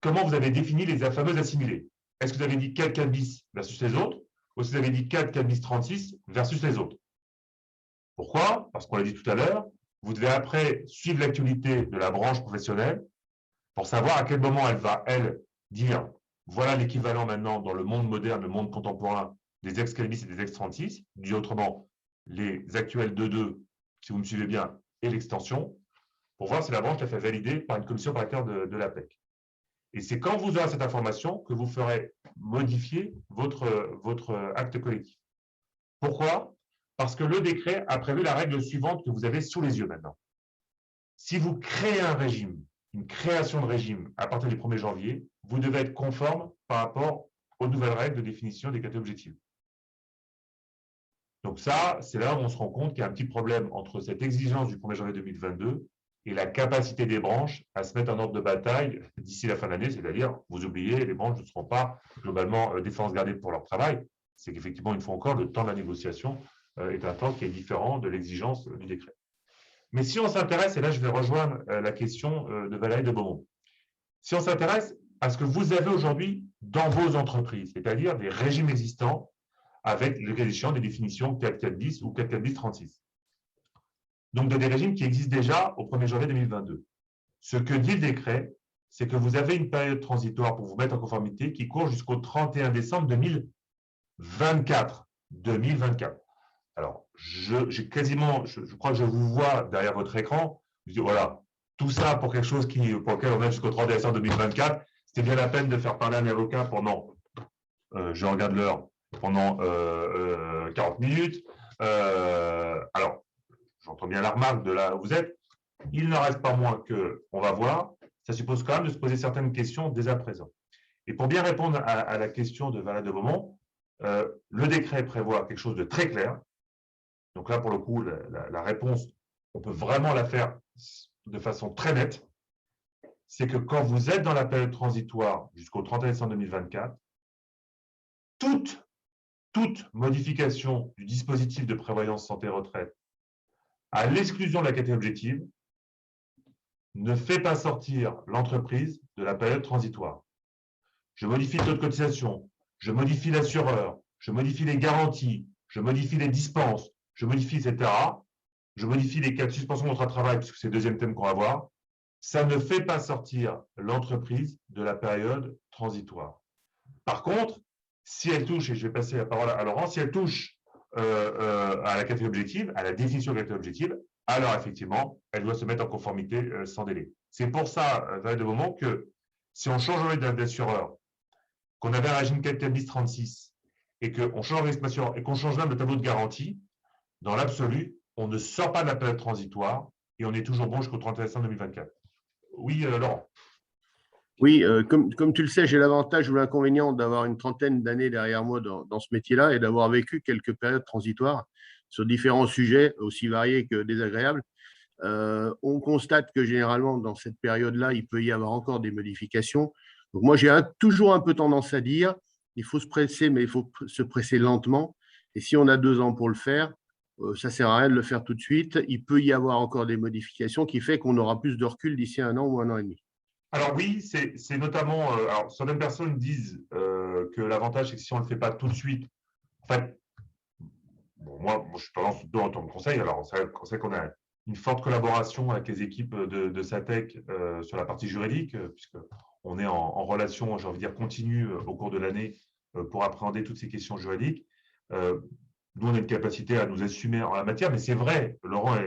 comment vous avez défini les fameux assimilés. Est-ce que vous avez dit 4 bis versus les autres, ou est-ce que vous avez dit 4 bis 36 versus les autres? Pourquoi? Parce qu'on l'a dit tout à l'heure, vous devez après suivre l'actualité de la branche professionnelle pour savoir à quel moment elle va, elle, dire voilà l'équivalent maintenant dans le monde moderne, le monde contemporain des ex-calbis et des ex-36, dit autrement les actuels 2.2, si vous me suivez bien, et l'extension, pour voir si la branche l'a fait valider par une commission paritaire de l'APEC. Et c'est quand vous aurez cette information que vous ferez modifier votre acte collectif. Pourquoi? Parce que le décret a prévu la règle suivante que vous avez sous les yeux maintenant. Si vous créez un régime, une création de régime à partir du 1er janvier, vous devez être conforme par rapport aux nouvelles règles de définition des catégories objectives. Donc ça, c'est là où on se rend compte qu'il y a un petit problème entre cette exigence du 1er janvier 2022 et la capacité des branches à se mettre en ordre de bataille d'ici la fin de l'année, c'est-à-dire, vous oubliez, les branches ne seront pas globalement défense gardée pour leur travail. C'est qu'effectivement, une fois encore, le temps de la négociation est un temps qui est différent de l'exigence du décret. Mais si on s'intéresse, et là je vais rejoindre la question de Valérie de Beaumont, si on s'intéresse à ce que vous avez aujourd'hui dans vos entreprises, c'est-à-dire des régimes existants avec le cas échéant des définitions 4.4.10 ou 4.4.10.36. Donc, des régimes qui existent déjà au 1er janvier 2022. Ce que dit le décret, c'est que vous avez une période transitoire pour vous mettre en conformité qui court jusqu'au 31 décembre 2024. 2024. Alors, j'ai quasiment, je crois que je vous vois derrière votre écran. Je dis, voilà, tout ça pour quelque chose pour lequel on est jusqu'au 31 décembre 2024, c'était bien la peine de faire parler un avocat pendant, je regarde l'heure, pendant 40 minutes. Alors, j'entends bien la remarque de là où vous êtes. Il n'en reste pas moins que, on va voir, ça suppose quand même de se poser certaines questions dès à présent. Et pour bien répondre à la question de Valérie de Beaumont, le décret prévoit quelque chose de très clair. Donc là, pour le coup, la réponse, on peut vraiment la faire de façon très nette. C'est que quand vous êtes dans la période transitoire jusqu'au 31 décembre 2024, toute modification du dispositif de prévoyance santé-retraite à l'exclusion de la catégorie objective ne fait pas sortir l'entreprise de la période transitoire. Je modifie le taux de cotisation, je modifie l'assureur, je modifie les garanties, je modifie les dispenses, je modifie, etc. Je modifie les cas de suspension de contrat de travail, puisque c'est le deuxième thème qu'on va voir. Ça ne fait pas sortir l'entreprise de la période transitoire. Par contre, si elle touche, et je vais passer la parole à Laurent, si elle touche à la catégorie objective, à la définition de la catégorie objective, alors effectivement, elle doit se mettre en conformité sans délai. C'est pour ça, Valérie de Beaumont, que si on change d'assureur, qu'on avait un régime 4 bis 36 et qu'on change et qu'on change même le tableau de garantie, dans l'absolu, on ne sort pas de la période transitoire et on est toujours bon jusqu'au 31 décembre 2024. Oui, Laurent. Oui, comme tu le sais, j'ai l'avantage ou l'inconvénient d'avoir une trentaine d'années derrière moi dans ce métier-là et d'avoir vécu quelques périodes transitoires sur différents sujets aussi variés que désagréables. On constate que généralement, dans cette période-là, il peut y avoir encore des modifications. Donc moi, j'ai toujours un peu tendance à dire, il faut se presser, mais il faut se presser lentement. Et si on a 2 ans pour le faire, ça ne sert à rien de le faire tout de suite. Il peut y avoir encore des modifications qui fait qu'on aura plus de recul d'ici 1 an ou 1 an et demi. Alors oui, c'est notamment, alors certaines personnes disent que l'avantage, c'est que si on ne le fait pas tout de suite, en fait, bon, moi, je suis tendance plutôt en tant que conseil. Alors, on sait qu'on a une forte collaboration avec les équipes de SATEC sur la partie juridique, puisqu'on est en relation, j'ai envie de dire, continue au cours de l'année pour appréhender toutes ces questions juridiques. Nous, on a une capacité à nous assumer en la matière, mais c'est vrai, Laurent,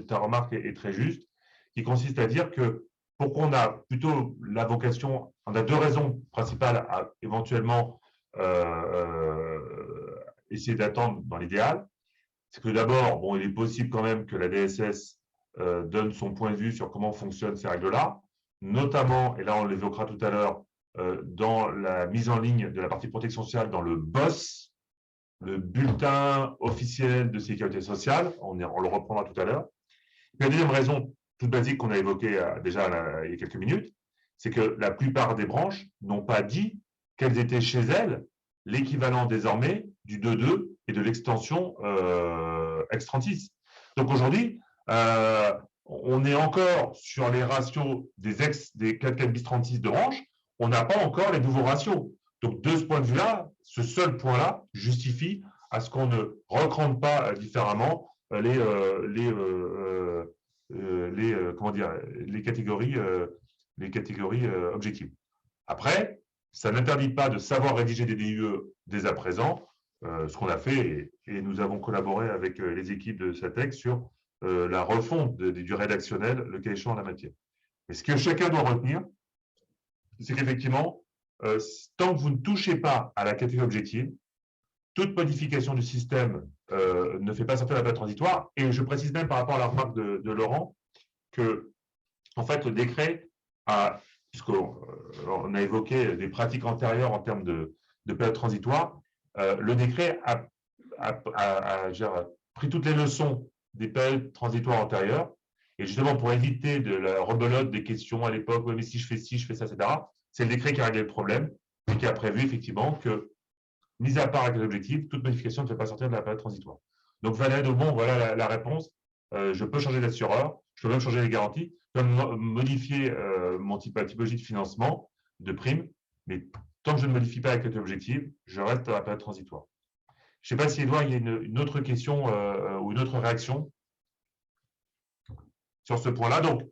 ta remarque est très juste, qui consiste à dire que pourquoi on a plutôt la vocation, on a 2 raisons principales à éventuellement essayer d'attendre dans l'idéal. C'est que d'abord, bon, il est possible quand même que la DSS donne son point de vue sur comment fonctionnent ces règles-là, notamment, et là on l'évoquera tout à l'heure, dans la mise en ligne de la partie protection sociale dans le BOSS, le bulletin officiel de sécurité sociale, on le reprendra tout à l'heure. La deuxième raison, toute basique qu'on a évoquée déjà il y a quelques minutes, c'est que la plupart des branches n'ont pas dit quels étaient chez elles l'équivalent désormais du 2.2 et de l'extension ex-36. Donc aujourd'hui, on est encore sur les ratios des 4 bis 36 de branche, on n'a pas encore les nouveaux ratios. Donc de ce point de vue-là, ce seul point-là justifie à ce qu'on ne recrante pas différemment les catégories objectives. Après, ça n'interdit pas de savoir rédiger des DUE dès à présent, ce qu'on a fait, et nous avons collaboré avec les équipes de SATEC sur la refonte du rédactionnel, le cas échéant en la matière. Mais ce que chacun doit retenir, c'est qu'effectivement, tant que vous ne touchez pas à la catégorie objective, toute modification du système ne fait pas sortir la période transitoire. Et je précise même par rapport à la remarque de Laurent que, en fait, le décret puisqu'on a évoqué des pratiques antérieures en termes de période transitoire, le décret a pris toutes les leçons des périodes transitoires antérieures. Et justement, pour éviter de la rebelote des questions à l'époque, ouais, mais si je fais ci, je fais ça, etc., c'est le décret qui a réglé le problème et qui a prévu effectivement que, mis à part avec les objectifs, toute modification ne fait pas sortir de la période transitoire. Donc, Valérie Daubon, voilà la réponse. Je peux changer d'assureur, je peux même changer les garanties, je peux modifier ma typologie de financement, de prime, mais tant que je ne modifie pas avec l'objectif, je reste dans la période transitoire. Je ne sais pas si, Edouard, il y a une autre question ou une autre réaction sur ce point-là. Donc,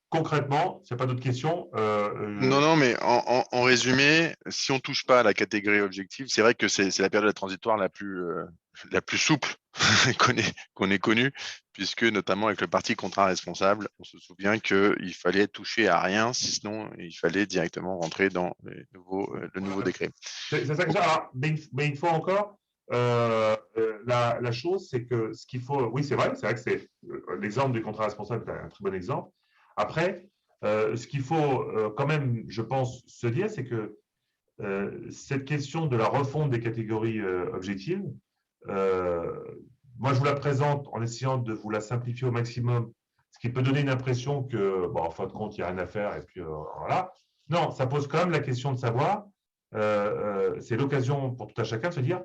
concrètement, s'il n'y a pas d'autres questions. Non, mais en résumé, si on ne touche pas à la catégorie objective, c'est vrai que c'est la période transitoire la plus souple qu'on ait connue, puisque notamment avec le parti contrat responsable, on se souvient qu'il fallait toucher à rien, sinon il fallait directement rentrer dans le nouveau décret. C'est ça que mais une fois encore, la chose, c'est que ce qu'il faut, oui, c'est vrai que c'est l'exemple du contrat responsable est un très bon exemple. Après, ce qu'il faut quand même, je pense, se dire, c'est que cette question de la refonte des catégories objectives, moi, je vous la présente en essayant de vous la simplifier au maximum, ce qui peut donner une impression que, bon, en fin de compte, il n'y a rien à faire, et puis voilà. Non, ça pose quand même la question de savoir, c'est l'occasion pour tout à chacun de se dire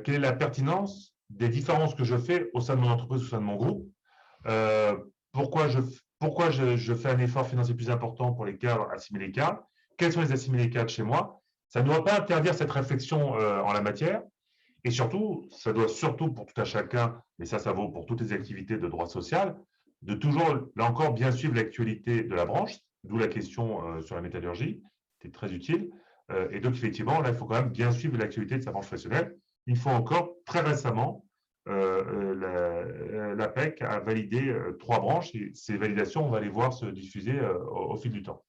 quelle est la pertinence des différences que je fais au sein de mon entreprise, au sein de mon groupe. Pourquoi je fais un effort financier plus important pour les cadres, assimiler les cadres? Quels sont les assimilés cadres chez moi? Ça ne doit pas interdire cette réflexion en la matière. Et surtout, ça doit surtout pour tout à chacun, et ça vaut pour toutes les activités de droit social, de toujours, là encore, bien suivre l'actualité de la branche, d'où la question sur la métallurgie, c'est très utile. Et donc, effectivement, là, il faut quand même bien suivre l'actualité de sa branche professionnelle. Une fois encore, très récemment, l'APEC a validé 3 branches et ces validations, on va les voir se diffuser au fil du temps.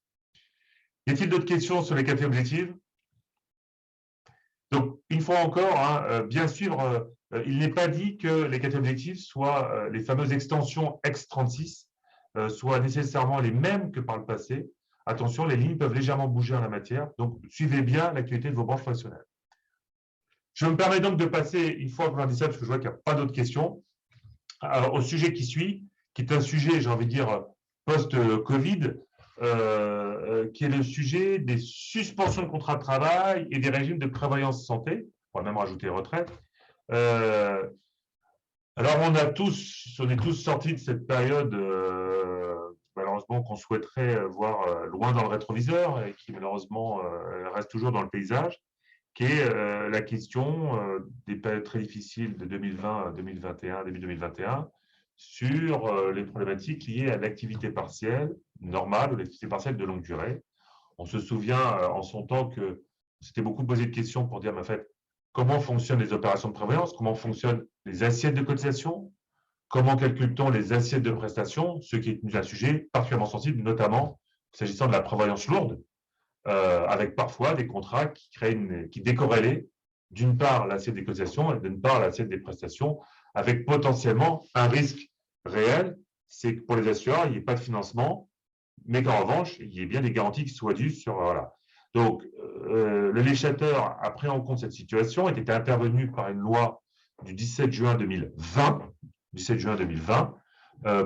Y a-t-il d'autres questions sur les catégories objectives? Donc, une fois encore, hein, bien sûr, il n'est pas dit que les catégories objectives soient les fameuses extensions X36 soient nécessairement les mêmes que par le passé. Attention, les lignes peuvent légèrement bouger en la matière, donc suivez bien l'actualité de vos branches professionnelles. Je me permets donc de passer, une fois qu'on a dit ça, parce que je vois qu'il n'y a pas d'autres questions, au sujet qui suit, qui est un sujet, j'ai envie de dire, post-Covid, qui est le sujet des suspensions de contrats de travail et des régimes de prévoyance santé. On va même rajouter retraite. Alors, on est tous sortis de cette période, malheureusement, qu'on souhaiterait voir loin dans le rétroviseur et qui, malheureusement, reste toujours dans le paysage, qui est la question des périodes très difficiles de 2020, 2021, début 2021, sur les problématiques liées à l'activité partielle normale ou l'activité partielle de longue durée. On se souvient en son temps que c'était beaucoup posé de questions pour dire, mais en fait, comment fonctionnent les opérations de prévoyance, comment fonctionnent les assiettes de cotisation, comment calcule-t-on les assiettes de prestations, ce qui est un sujet particulièrement sensible, notamment s'agissant de la prévoyance lourde, avec parfois des contrats qui décorrélaient d'une part l'assiette des cotisations et d'une part l'assiette des prestations, avec potentiellement un risque réel, c'est que pour les assureurs, il n'y ait pas de financement, mais qu'en revanche, il y ait bien des garanties qui soient dues sur… Voilà. Donc, le législateur a pris en compte cette situation, était intervenu par une loi du 17 juin 2020,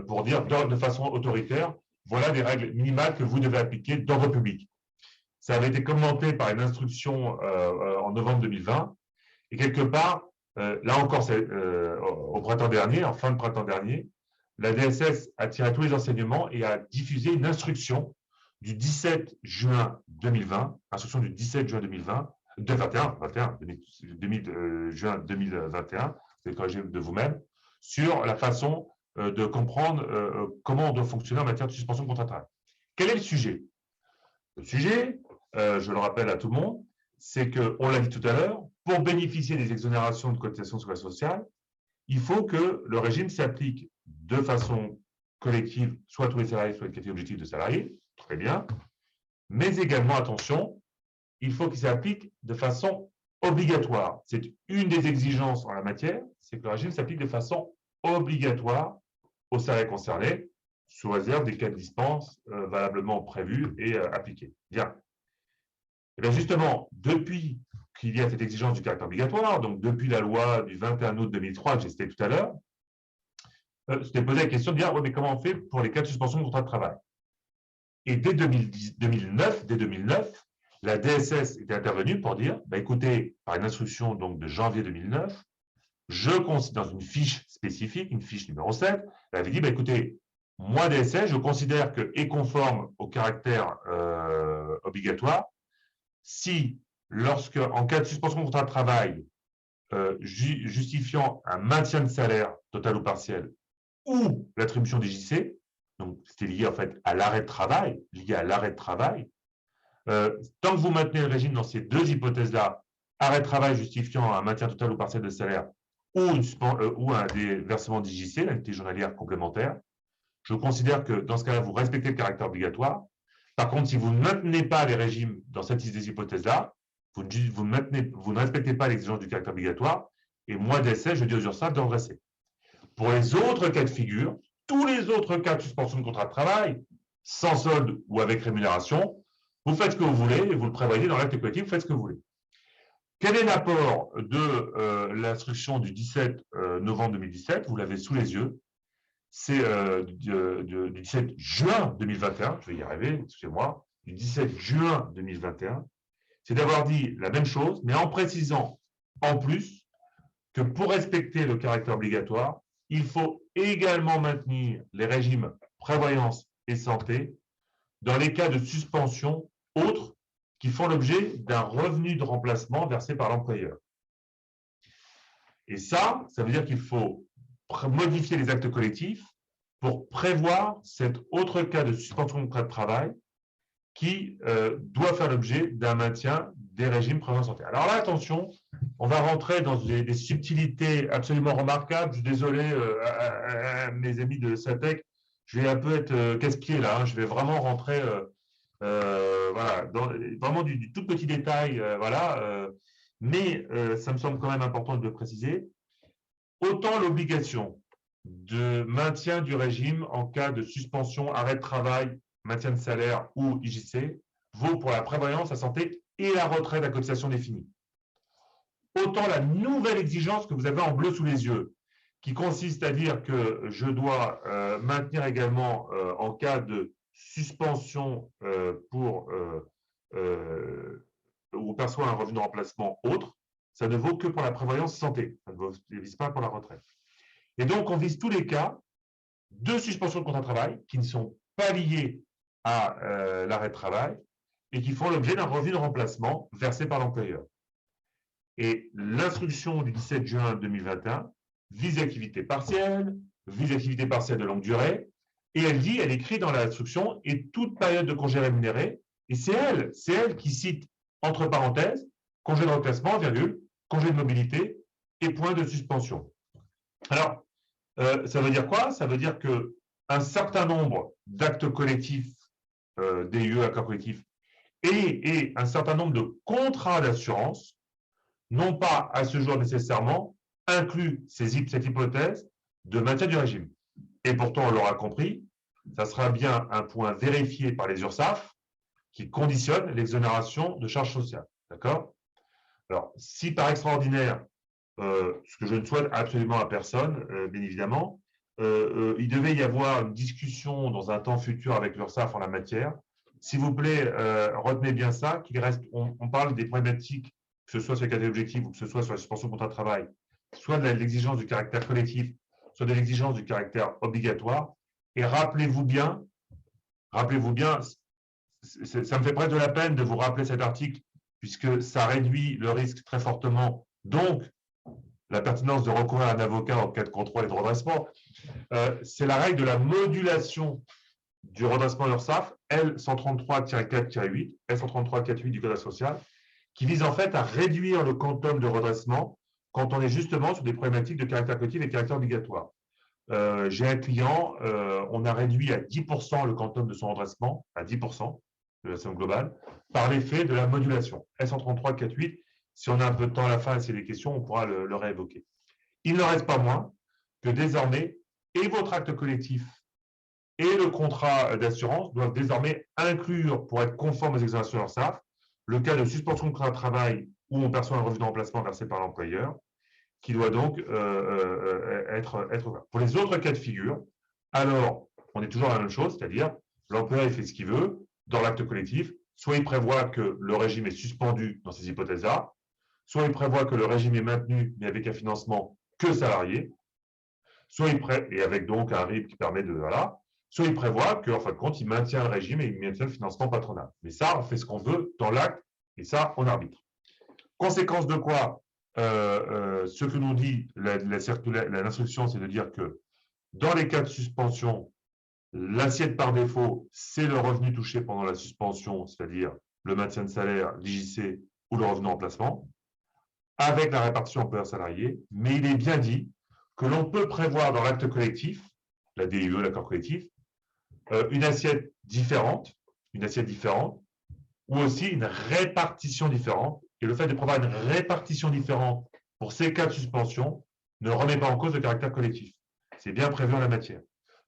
pour dire de façon autoritaire, voilà des règles minimales que vous devez appliquer dans vos publics. Ça avait été commenté par une instruction en novembre 2020, et quelque part, là encore, au printemps dernier, en fin de printemps dernier, la DSS a tiré tous les enseignements et a diffusé une instruction du 17 juin 2020, instruction du 17 juin 2020, juin 2021, vous avez corrigé de vous-même, sur la façon de comprendre comment on doit fonctionner en matière de suspension de contrat de travail. Quel est le sujet? Le sujet, je le rappelle à tout le monde, c'est qu'on l'a dit tout à l'heure, pour bénéficier des exonérations de cotisation sur la sociale, il faut que le régime s'applique de façon collective, soit à tous les salariés, soit à les catégories objectives de salariés, très bien, mais également, attention, il faut qu'il s'applique de façon obligatoire. C'est une des exigences en la matière, c'est que le régime s'applique de façon obligatoire aux salariés concernés, sous réserve des cas de dispense valablement prévus et appliqués. Bien. Et bien justement, depuis qu'il y a cette exigence du caractère obligatoire, donc depuis la loi du 21 août 2003 que j'ai cité tout à l'heure, c'était posé la question de dire, ouais, mais comment on fait pour les cas de suspension de contrat de travail? Et dès 2009, la DSS était intervenue pour dire, bah, écoutez, par une instruction donc, de janvier 2009, dans une fiche spécifique, une fiche numéro 7, elle avait dit, bah, écoutez, moi, DSS, je considère que est conforme au caractère obligatoire si, en cas de suspension de contrat de travail justifiant un maintien de salaire total ou partiel ou l'attribution des JC, donc c'était lié en fait à l'arrêt de travail, tant que vous maintenez le régime dans ces deux hypothèses-là, arrêt de travail justifiant un maintien total ou partiel de salaire ou un des versements d'IJC, l'indemnité journalière complémentaire, je considère que dans ce cas-là, vous respectez le caractère obligatoire. Par contre, si vous ne maintenez pas les régimes dans cette des hypothèses-là, vous ne respectez pas l'exigence du caractère obligatoire, et moi, d'essai, je dis aux URSSAF de redresser. Pour les autres cas de figure, tous les autres cas de suspension de contrat de travail, sans solde ou avec rémunération, vous faites ce que vous voulez et vous le prévoyez dans l'acte collectif, vous faites ce que vous voulez. Quel est l'apport de l'instruction du 17 novembre 2017? Vous l'avez sous les yeux. C'est du 17 juin 2021, je vais y arriver, excusez-moi, du 17 juin 2021, c'est d'avoir dit la même chose, mais en précisant en plus que pour respecter le caractère obligatoire, il faut également maintenir les régimes prévoyance et santé dans les cas de suspension autres qui font l'objet d'un revenu de remplacement versé par l'employeur. Et ça veut dire qu'il faut modifier les actes collectifs pour prévoir cet autre cas de suspension de contrat de travail qui doit faire l'objet d'un maintien des régimes prévoyance santé. Alors là, attention, on va rentrer dans des subtilités absolument remarquables. Je suis désolé, mes amis de SATEC, je vais un peu être casse-pied là. Je vais vraiment rentrer voilà, dans vraiment du tout petit détail. Voilà, mais ça me semble quand même important de le préciser. Autant l'obligation de maintien du régime en cas de suspension, arrêt de travail, maintien de salaire ou IJC vaut pour la prévoyance, la santé et la retraite à cotisation définie. Autant la nouvelle exigence que vous avez en bleu sous les yeux, qui consiste à dire que je dois maintenir également en cas de suspension où on perçoit un revenu de remplacement autre, ça ne vaut que pour la prévoyance santé, ça ne vise pas pour la retraite. Et donc, on vise tous les cas de suspension de contrat de travail qui ne sont pas liés à l'arrêt de travail et qui font l'objet d'un revenu de remplacement versé par l'employeur. Et l'instruction du 17 juin 2021 vise l'activité partielle, vise l'activité partielle de longue durée, et elle écrit dans l'instruction, et toute période de congé rémunéré, et c'est elle qui cite, entre parenthèses, congé de reclassement, virgule, congé de mobilité et point de suspension. Alors, ça veut dire quoi? Ça veut dire qu'un certain nombre d'actes collectifs, DUE, accords collectifs, et un certain nombre de contrats d'assurance n'ont pas à ce jour nécessairement inclus cette hypothèse de maintien du régime. Et pourtant, on l'aura compris, ça sera bien un point vérifié par les URSSAF qui conditionne l'exonération de charges sociales. D'accord? Alors, si par extraordinaire, ce que je ne souhaite absolument à personne, bien évidemment, il devait y avoir une discussion dans un temps futur avec l'URSSAF en la matière. S'il vous plaît, retenez bien ça, qu'il reste, on parle des problématiques, que ce soit sur les catégories objectives ou que ce soit sur la suspension de contrat de travail, soit de l'exigence du caractère collectif, soit de l'exigence du caractère obligatoire. Et rappelez-vous bien, ça me fait presque de la peine de vous rappeler cet article, puisque ça réduit le risque très fortement, donc la pertinence de recourir à un avocat en cas de contrôle et de redressement. C'est la règle de la modulation du redressement URSSAF, L133-4-8, L133-4-8 du Code social, qui vise en fait à réduire le quantum de redressement quand on est justement sur des problématiques de caractère collectif et de caractère obligatoire. J'ai un client, on a réduit à 10% le quantum de son redressement, à 10% de la somme globale, par l'effet de la modulation. S133-4-8, si on a un peu de temps à la fin et s'il y a des questions, on pourra le réévoquer. Il ne reste pas moins que désormais, et votre acte collectif et le contrat d'assurance doivent désormais inclure, pour être conforme aux exonérations URSSAF, le cas de suspension de contrat de travail où on perçoit un revenu de remplacement versé par l'employeur, qui doit donc être ouvert. Pour les autres cas de figure, alors, on est toujours à la même chose, c'est-à-dire l'employeur fait ce qu'il veut dans l'acte collectif, soit il prévoit que le régime est suspendu dans ces hypothèses-là, soit il prévoit que le régime est maintenu, mais avec un financement que salarié, soit et avec donc un RIB qui permet de… Voilà, soit il prévoit qu'en fin de compte, il maintient le régime et il maintient le financement patronal. Mais ça, on fait ce qu'on veut dans l'acte, et ça, on arbitre. Conséquence de quoi, ce que nous dit l'instruction, c'est de dire que dans les cas de suspension, l'assiette par défaut, c'est le revenu touché pendant la suspension, c'est-à-dire le maintien de salaire, l'IJC ou le revenu en placement, avec la répartition employeur-salarié, mais il est bien dit que l'on peut prévoir dans l'acte collectif, la DUE, l'accord collectif, une assiette différente, ou aussi une répartition différente. Et le fait de prévoir une répartition différente pour ces cas de suspension ne remet pas en cause le caractère collectif. C'est bien prévu en la matière.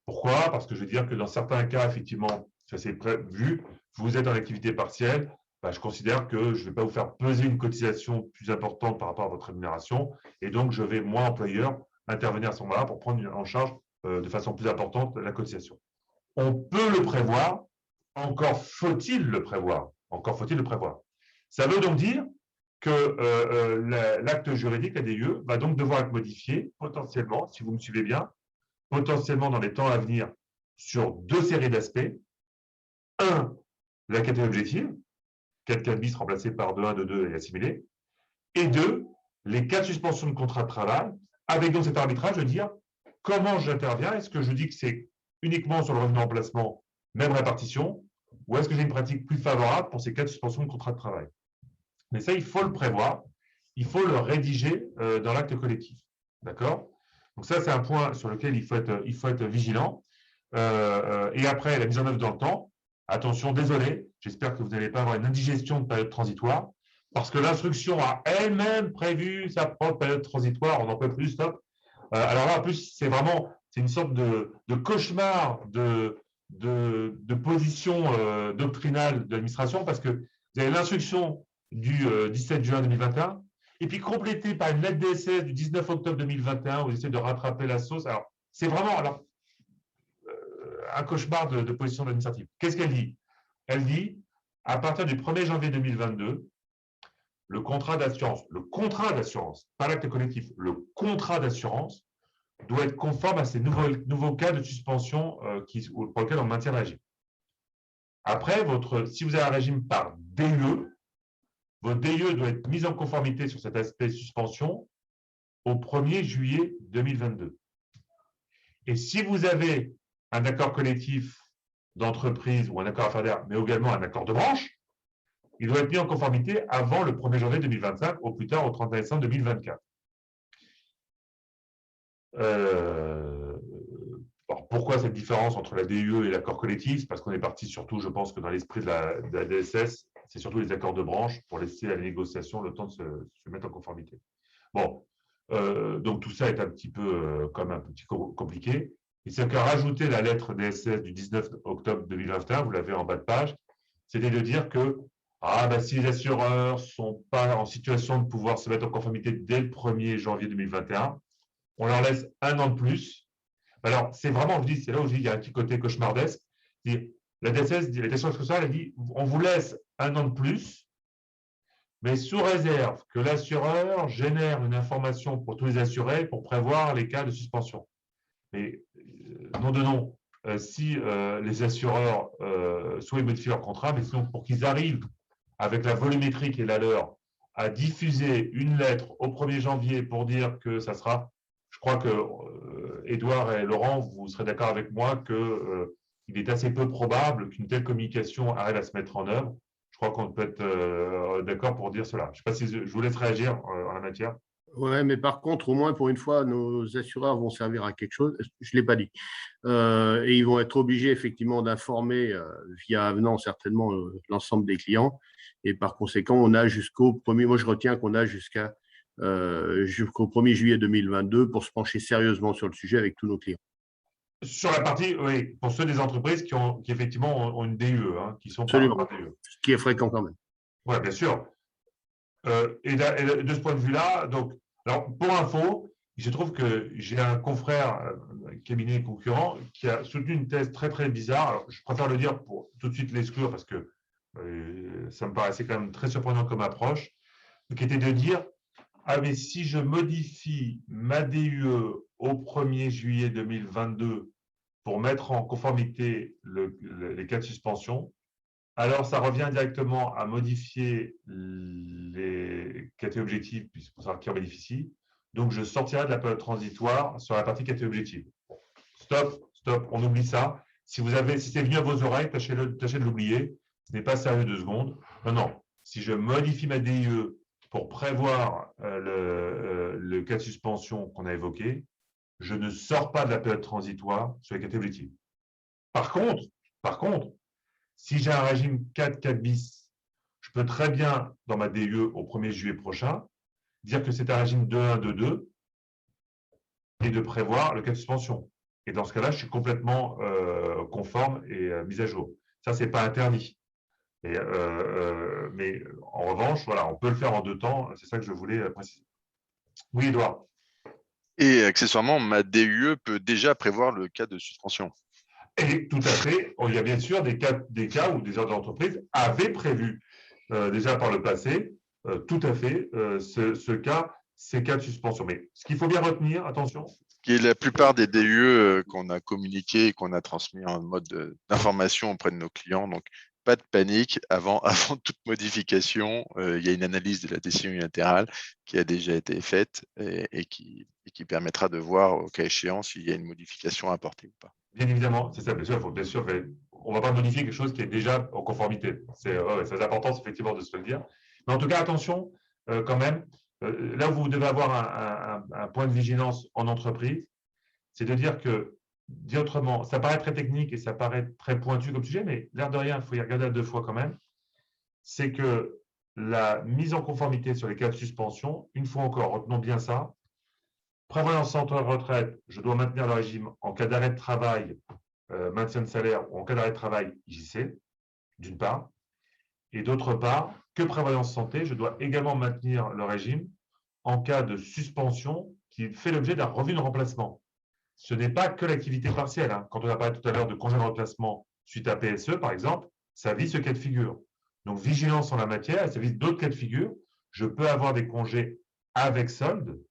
Pourquoi? Parce que je veux dire que dans certains cas, effectivement, ça s'est prévu, vous êtes en activité partielle, je considère que je ne vais pas vous faire peser une cotisation plus importante par rapport à votre rémunération, et donc je vais, moi, employeur, intervenir à ce moment-là pour prendre en charge de façon plus importante la cotisation. On peut le prévoir, encore faut-il le prévoir. Ça veut donc dire que l'acte juridique, la DUE, va donc devoir être modifié potentiellement, si vous me suivez bien, potentiellement dans les temps à venir sur deux séries d'aspects. Un, la catégorie objective, 4 bis remplacé par 2-1, 2-2 et assimilé. Et deux, les cas de suspension de contrat de travail, avec donc cet arbitrage de dire comment j'interviens. Est-ce que je dis que c'est uniquement sur le revenu en placement, même répartition, ou est-ce que j'ai une pratique plus favorable pour ces cas de suspension de contrat de travail? Mais ça, il faut le prévoir, il faut le rédiger dans l'acte collectif. D'accord? Donc ça, c'est un point sur lequel il faut être vigilant. Et après, la mise en œuvre dans le temps, attention, désolé, j'espère que vous n'allez pas avoir une indigestion de période transitoire. parce que l'instruction a elle-même prévu sa propre période transitoire, on n'en peut plus, stop. Alors là, en plus, c'est une sorte de cauchemar de position doctrinale de l'administration, parce que vous avez l'instruction du 17 juin 2021, et puis complétée par une lettre DSS du 19 octobre 2021, où vous essayez de rattraper la sauce. Alors, c'est vraiment un cauchemar de position administrative. Qu'est-ce qu'elle dit? Elle dit, à partir du 1er janvier 2022, le contrat d'assurance, pas l'acte collectif, le contrat d'assurance doit être conforme à ces nouveaux cas de suspension pour lesquels on maintient le régime. Après, si vous avez un régime par DUE, votre DUE doit être mis en conformité sur cet aspect suspension au 1er juillet 2022. Et si vous avez un accord collectif d'entreprise ou un accord affaire, mais également un accord de branche, il doit être mis en conformité avant le 1er janvier 2025, au plus tard au 31 décembre 2024. Alors pourquoi cette différence entre la DUE et l'accord collectif? C'est parce qu'on est parti surtout, je pense que dans l'esprit de la DSS, c'est surtout les accords de branche pour laisser à la négociation le temps de se mettre en conformité. Bon, donc tout ça est un petit peu comme un petit compliqué. Et c'est qu'à rajouter la lettre DSS du 19 octobre 2021, vous l'avez en bas de page, c'était de dire que si les assureurs ne sont pas en situation de pouvoir se mettre en conformité dès le 1er janvier 2021, on leur laisse un an de plus. Alors, c'est vraiment, c'est là où je dis qu'il y a un petit côté cauchemardesque. La DSS, la Direction sociale, elle dit on vous laisse un an de plus, mais sous réserve que l'assureur génère une information pour tous les assurés pour prévoir les cas de suspension. Mais nom de nom, si les assureurs soit ils modifient leur contrat, mais sinon pour qu'ils arrivent avec la volumétrie qui est la leur à diffuser une lettre au 1er janvier pour dire que ça sera. Je crois que Édouard et Laurent, vous serez d'accord avec moi qu'il est assez peu probable qu'une telle communication arrive à se mettre en œuvre. Je crois qu'on peut être d'accord pour dire cela. Je ne sais pas si je vous laisse réagir en la matière. Oui, mais par contre, au moins pour une fois, nos assureurs vont servir à quelque chose. Je ne l'ai pas dit. Et ils vont être obligés effectivement d'informer via avenant certainement l'ensemble des clients. Et par conséquent, on a jusqu'au 1er, moi je retiens qu'on a jusqu'au 1er juillet 2022 pour se pencher sérieusement sur le sujet avec tous nos clients. Sur la partie, oui, pour ceux des entreprises qui effectivement ont une DUE, qui sont Absolument. par DUE. Ce qui est fréquent quand même. Oui, bien sûr. Et de ce point de vue-là, donc, alors pour info, il se trouve que j'ai un confrère cabinet concurrent qui a soutenu une thèse très très bizarre. Alors, je préfère le dire pour tout de suite l'exclure parce que ça me paraissait quand même très surprenant comme approche, qui était de dire mais si je modifie ma DUE au 1er juillet 2022 pour mettre en conformité les cas de suspension, alors ça revient directement à modifier les catégories objectives pour savoir qui en bénéficie. Donc je sortirai de la période transitoire sur la partie catégorie objective. Stop, on oublie ça. Si c'est venu à vos oreilles, tâchez de l'oublier. Ce n'est pas sérieux 2 secondes. Non. Si je modifie ma DIE pour prévoir le cas de suspension qu'on a évoqué, je ne sors pas de la période transitoire sur les catégories objectives. Par contre, si j'ai un régime 4 bis, je peux très bien, dans ma DIE au 1er juillet prochain, dire que c'est un régime 2-1, 2-2 et de prévoir le cas de suspension. Et dans ce cas-là, je suis complètement conforme et mis à jour. Ça, ce n'est pas interdit. Mais en revanche, voilà, on peut le faire en 2 temps. C'est ça que je voulais préciser. Oui, Édouard. Et accessoirement, ma DUE peut déjà prévoir le cas de suspension. Et tout à fait. Il y a bien sûr des cas où des ordres d'entreprise avaient prévu déjà par le passé, tout à fait, ces cas de suspension. Mais ce qu'il faut bien retenir, attention. Qui est la plupart des DUE qu'on a communiqué et qu'on a transmis en mode d'information auprès de nos clients. Donc, pas de panique. Avant toute modification, il y a une analyse de la décision unilatérale qui a déjà été faite et qui permettra de voir, au cas échéant, s'il y a une modification à apporter ou pas. Bien évidemment, c'est ça. Bien sûr, on ne va pas modifier quelque chose qui est déjà en conformité. C'est important, effectivement, de se le dire. Mais en tout cas, attention, quand même, là où vous devez avoir un point de vigilance en entreprise, c'est de dire que, dit autrement, ça paraît très technique et ça paraît très pointu comme sujet, mais l'air de rien, il faut y regarder à 2 fois quand même. C'est que la mise en conformité sur les cas de suspension, une fois encore, retenons bien ça. Prévoyance santé retraite, je dois maintenir le régime en cas d'arrêt de travail, maintien de salaire ou en cas d'arrêt de travail, JC, d'une part. Et d'autre part, que prévoyance santé, je dois également maintenir le régime en cas de suspension qui fait l'objet d'un revenu de remplacement. Ce n'est pas que l'activité partielle. Hein. Quand on a parlé tout à l'heure de congé de remplacement suite à PSE, par exemple, ça vise ce cas de figure. Donc, vigilance en la matière, ça vise d'autres cas de figure. Je peux avoir des congés avec solde,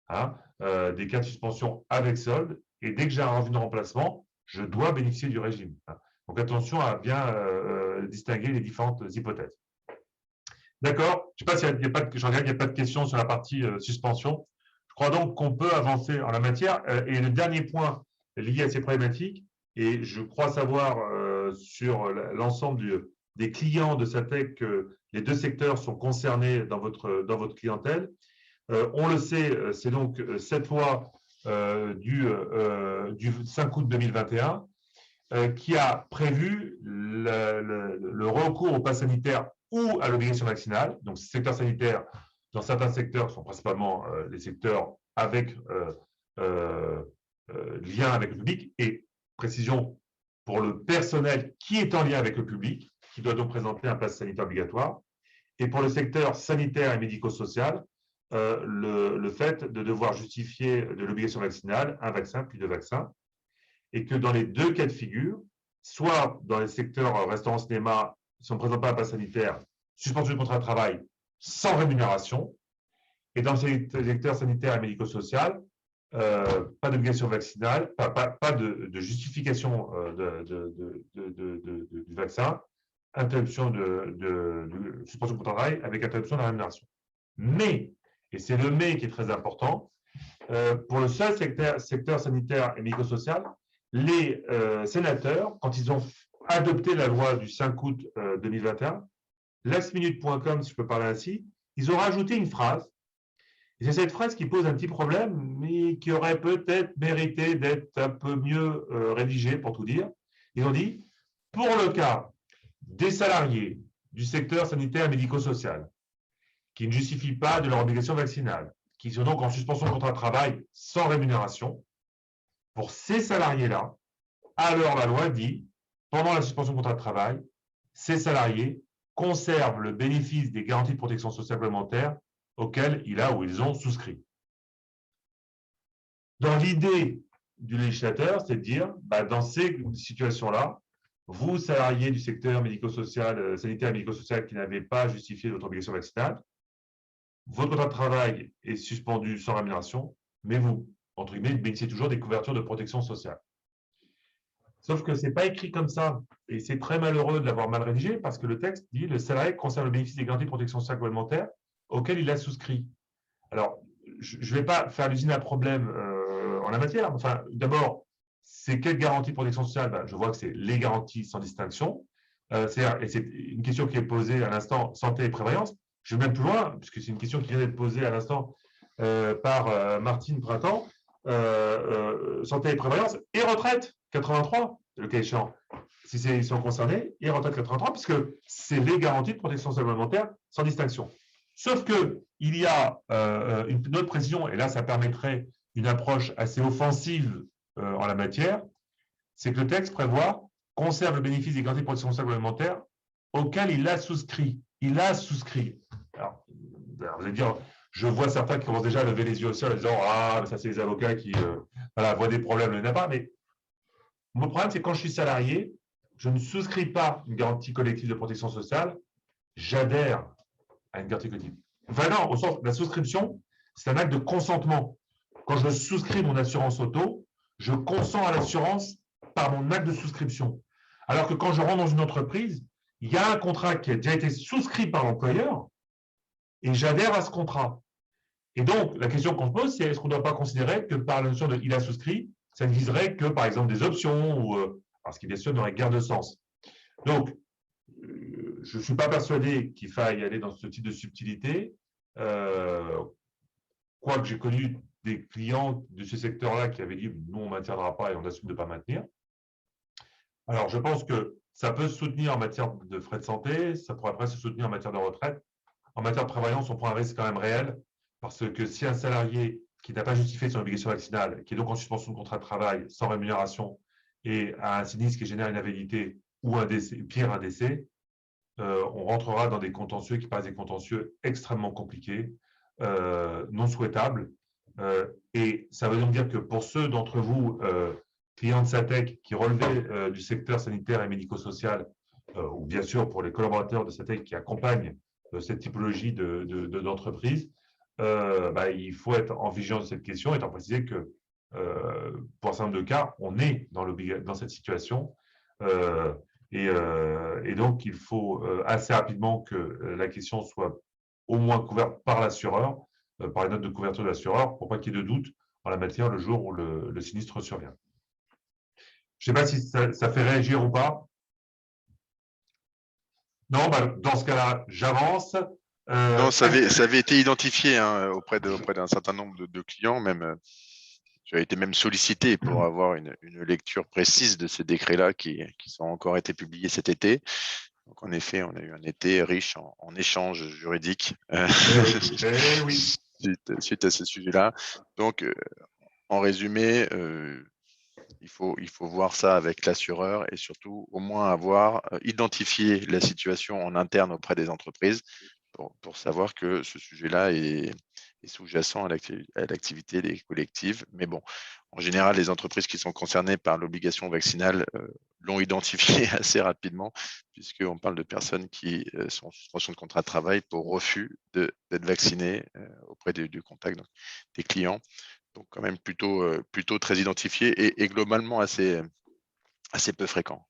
hein, des cas de suspension avec solde, et dès que j'ai un revenu de remplacement, je dois bénéficier du régime. Hein. Donc, attention à bien distinguer les différentes hypothèses. D'accord. Je ne sais pas s'il n'y a pas de, je regarde, il n'y a pas de questions sur la partie suspension. Je crois donc qu'on peut avancer en la matière. Et le dernier point lié à ces problématiques, et je crois savoir sur l'ensemble des clients de Satech que les deux secteurs sont concernés dans votre clientèle. On le sait, c'est donc cette loi du 5 août 2021 qui a prévu le recours au pass sanitaire ou à l'obligation vaccinale. Donc, ces secteurs sanitaires, dans certains secteurs, sont principalement les secteurs avec lien avec le public. Et précision, pour le personnel qui est en lien avec le public, qui doit donc présenter un pass sanitaire obligatoire. Et pour le secteur sanitaire et médico-social, le fait de devoir justifier de l'obligation vaccinale, un vaccin puis deux vaccins. Et que dans les deux cas de figure, soit dans les secteurs restaurants, cinéma, si on ne présente pas un pass sanitaire, suspension du contrat de travail sans rémunération, et dans les secteurs sanitaires et médico-social, pas d'obligation vaccinale, pas de justification du vaccin, interruption de suspension du contrat de travail avec interruption de la rémunération. Mais, et c'est le mais qui est très important, pour le seul secteur sanitaire et médico-social, les sénateurs, quand ils ont adopté la loi du 5 août 2021, lastminute.com, si je peux parler ainsi, ils ont rajouté une phrase. Et c'est cette phrase qui pose un petit problème, mais qui aurait peut-être mérité d'être un peu mieux rédigée, pour tout dire. Ils ont dit, pour le cas des salariés du secteur sanitaire et médico-social qui ne justifient pas de leur obligation vaccinale, qui sont donc en suspension de contrat de travail sans rémunération, pour ces salariés-là, alors la loi dit, pendant la suspension de contrat de travail, ces salariés conservent le bénéfice des garanties de protection sociale complémentaire auxquelles il a ou ils ont souscrit. Dans l'idée du législateur, c'est de dire, dans ces situations-là, vous, salariés du secteur médico-social, sanitaire et médico-social qui n'avez pas justifié votre obligation vaccinale, votre contrat de travail est suspendu sans rémunération, mais vous, entre guillemets, bénéficiez toujours des couvertures de protection sociale. Sauf que ce n'est pas écrit comme ça. Et c'est très malheureux de l'avoir mal rédigé parce que le texte dit le salarié conserve le bénéfice des garanties de protection sociale complémentaire auxquelles il a souscrit. Alors, je ne vais pas faire l'usine à problème en la matière. Enfin, d'abord, c'est quelle garantie de protection sociale? Je vois que c'est les garanties sans distinction. Et c'est une question qui est posée à l'instant, santé et prévoyance. Je vais même plus loin, puisque c'est une question qui vient d'être posée à l'instant par Martine Printemps. Santé et prévoyance et retraite 83, le cas échéant, si ils sont concernés, et retraite 83, puisque c'est les garanties de protection sociale complémentaire sans distinction. Sauf qu'il y a une autre précision, et là, ça permettrait une approche assez offensive en la matière, c'est que le texte prévoit conserve le bénéfice des garanties de protection sociale complémentaire auxquelles il a souscrit. Il a souscrit. Alors, vous allez dire, je vois certains qui commencent déjà à lever les yeux au ciel en disant « Ah, ça c'est les avocats qui voient des problèmes, il n'y en a pas. » Mais mon problème, c'est quand je suis salarié, je ne souscris pas une garantie collective de protection sociale, j'adhère à une garantie collective. Enfin non, au sens, la souscription, c'est un acte de consentement. Quand je souscris mon assurance auto, je consens à l'assurance par mon acte de souscription. Alors que quand je rentre dans une entreprise, il y a un contrat qui a déjà été souscrit par l'employeur et j'adhère à ce contrat. Et donc, la question qu'on se pose, c'est est-ce qu'on ne doit pas considérer que par la notion de « il a souscrit », ça ne viserait que, par exemple, des options, ou, parce qu'il bien sûr n'aurait guère de sens. Donc, je ne suis pas persuadé qu'il faille aller dans ce type de subtilité, quoique j'ai connu des clients de ce secteur-là qui avaient dit « nous, on ne maintiendra pas et on assume de ne pas maintenir ». Alors, je pense que ça peut se soutenir en matière de frais de santé, ça pourrait après se soutenir en matière de retraite. en matière de prévoyance, on prend un risque quand même réel, parce que si un salarié qui n'a pas justifié son obligation vaccinale, qui est donc en suspension de contrat de travail sans rémunération, et a un sinistre qui génère une invalidité ou un décès, pire un décès, on rentrera dans des contentieux qui paraissent des contentieux extrêmement compliqués, non souhaitables. Et ça veut donc dire que pour ceux d'entre vous, clients de Satec, qui relevaient du secteur sanitaire et médico-social, ou bien sûr pour les collaborateurs de Satec qui accompagnent cette typologie d'entreprise, il faut être en vigilance de cette question, étant précisé que pour un certain nombre de cas, on est dans cette situation. Et donc, il faut assez rapidement que la question soit au moins couverte par l'assureur, par les notes de couverture de l'assureur, pour pas qu'il y ait de doute en la matière le jour où le sinistre survient. Je ne sais pas si ça fait réagir ou pas. Non, dans ce cas-là, j'avance. Non, ça avait été identifié hein, auprès d'un certain nombre de clients, même. Tu as été même sollicité pour avoir une lecture précise de ces décrets-là qui ont encore été publiés cet été. Donc, en effet, on a eu un été riche en échanges juridiques oui. suite à ce sujet-là. Donc, en résumé, il faut voir ça avec l'assureur et surtout au moins avoir identifié la situation en interne auprès des entreprises pour savoir que ce sujet-là est sous-jacent à l'activité des collectives. Mais bon, en général, les entreprises qui sont concernées par l'obligation vaccinale l'ont identifié assez rapidement, puisqu'on parle de personnes qui sont en suspension de contrat de travail pour refus d'être vaccinées auprès du contact des clients. Donc, quand même plutôt très identifié et globalement assez peu fréquent.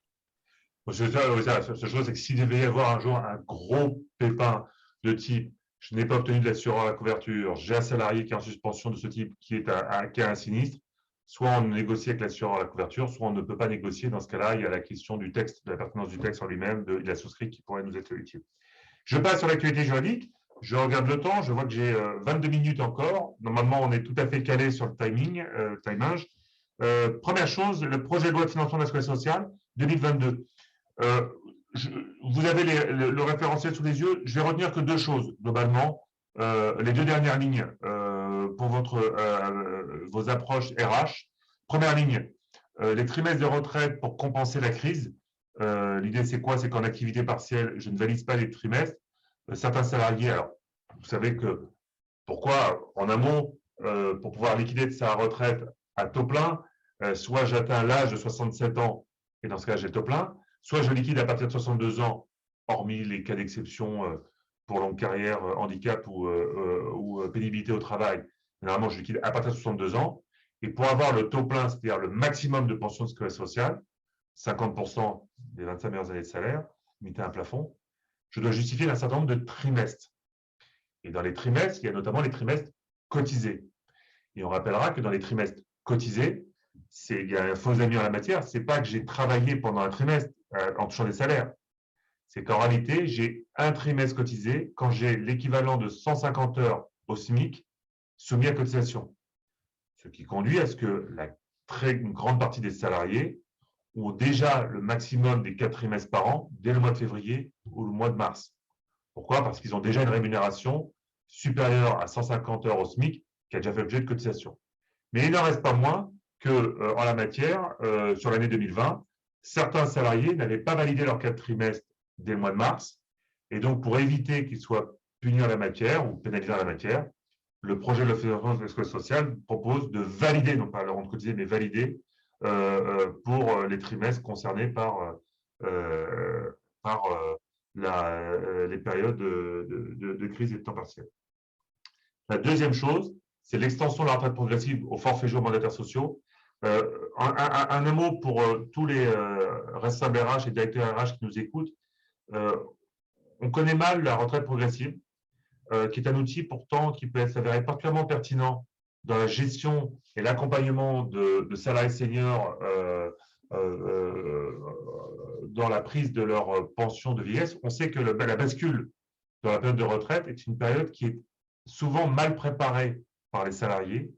La seule chose, c'est que s'il devait y avoir un jour un gros pépin de type je n'ai pas obtenu de l'assureur à la couverture, j'ai un salarié qui est en suspension de ce type qui a un sinistre, soit on négocie avec l'assureur à la couverture, soit on ne peut pas négocier. Dans ce cas-là, il y a la question du texte, de la pertinence du texte en lui-même, il a souscrit qui pourrait nous être utile. Je passe sur l'actualité juridique. Je regarde le temps, je vois que j'ai 22 minutes encore. Normalement, on est tout à fait calé sur le timage. Première chose, le projet de loi de financement de la sécurité sociale 2022. Vous avez le référentiel sous les yeux. Je vais retenir que deux choses, globalement. Les deux dernières lignes pour vos approches RH. Première ligne, les trimestres de retraite pour compenser la crise. L'idée, c'est quoi? C'est qu'en activité partielle, je ne valide pas les trimestres. Certains salariés, alors, vous savez que pourquoi, en amont, pour pouvoir liquider de sa retraite à taux plein, soit j'atteins l'âge de 67 ans, et dans ce cas, j'ai taux plein, soit je liquide à partir de 62 ans, hormis les cas d'exception pour longue carrière, handicap ou pénibilité au travail. Généralement, je liquide à partir de 62 ans. Et pour avoir le taux plein, c'est-à-dire le maximum de pension de sécurité sociale, 50% des 25 meilleures années de salaire, limité à un plafond, je dois justifier d'un certain nombre de trimestres. Et dans les trimestres, il y a notamment les trimestres cotisés. Et on rappellera que dans les trimestres cotisés, il y a un faux ami en la matière, ce n'est pas que j'ai travaillé pendant un trimestre en touchant des salaires. C'est qu'en réalité, j'ai un trimestre cotisé quand j'ai l'équivalent de 150 heures au SMIC soumis à cotisation. Ce qui conduit à ce que la très grande partie des salariés ont déjà le maximum des 4 trimestres par an dès le mois de février ou le mois de mars. Pourquoi? Parce qu'ils ont déjà une rémunération supérieure à 150 heures au SMIC qui a déjà fait l'objet de cotisation. Mais il n'en reste pas moins qu'en la matière, sur l'année 2020, certains salariés n'avaient pas validé leurs 4 trimestres dès le mois de mars. Et donc, pour éviter qu'ils soient punis en la matière ou pénalisés en la matière, le projet de la Fédération de la sécurité sociale propose de valider, non pas leur rendre cotisé, mais valider pour les trimestres concernés par les périodes de crise et de temps partiel. La deuxième chose, c'est l'extension de la retraite progressive aux forfaits jours mandataires sociaux. Un mot pour tous les responsables RH et directeurs RH qui nous écoutent. On connaît mal la retraite progressive, qui est un outil pourtant qui peut s'avérer particulièrement pertinent dans la gestion et l'accompagnement de salariés seniors dans la prise de leur pension de vieillesse. On sait que la bascule dans la période de retraite est une période qui est souvent mal préparée par les salariés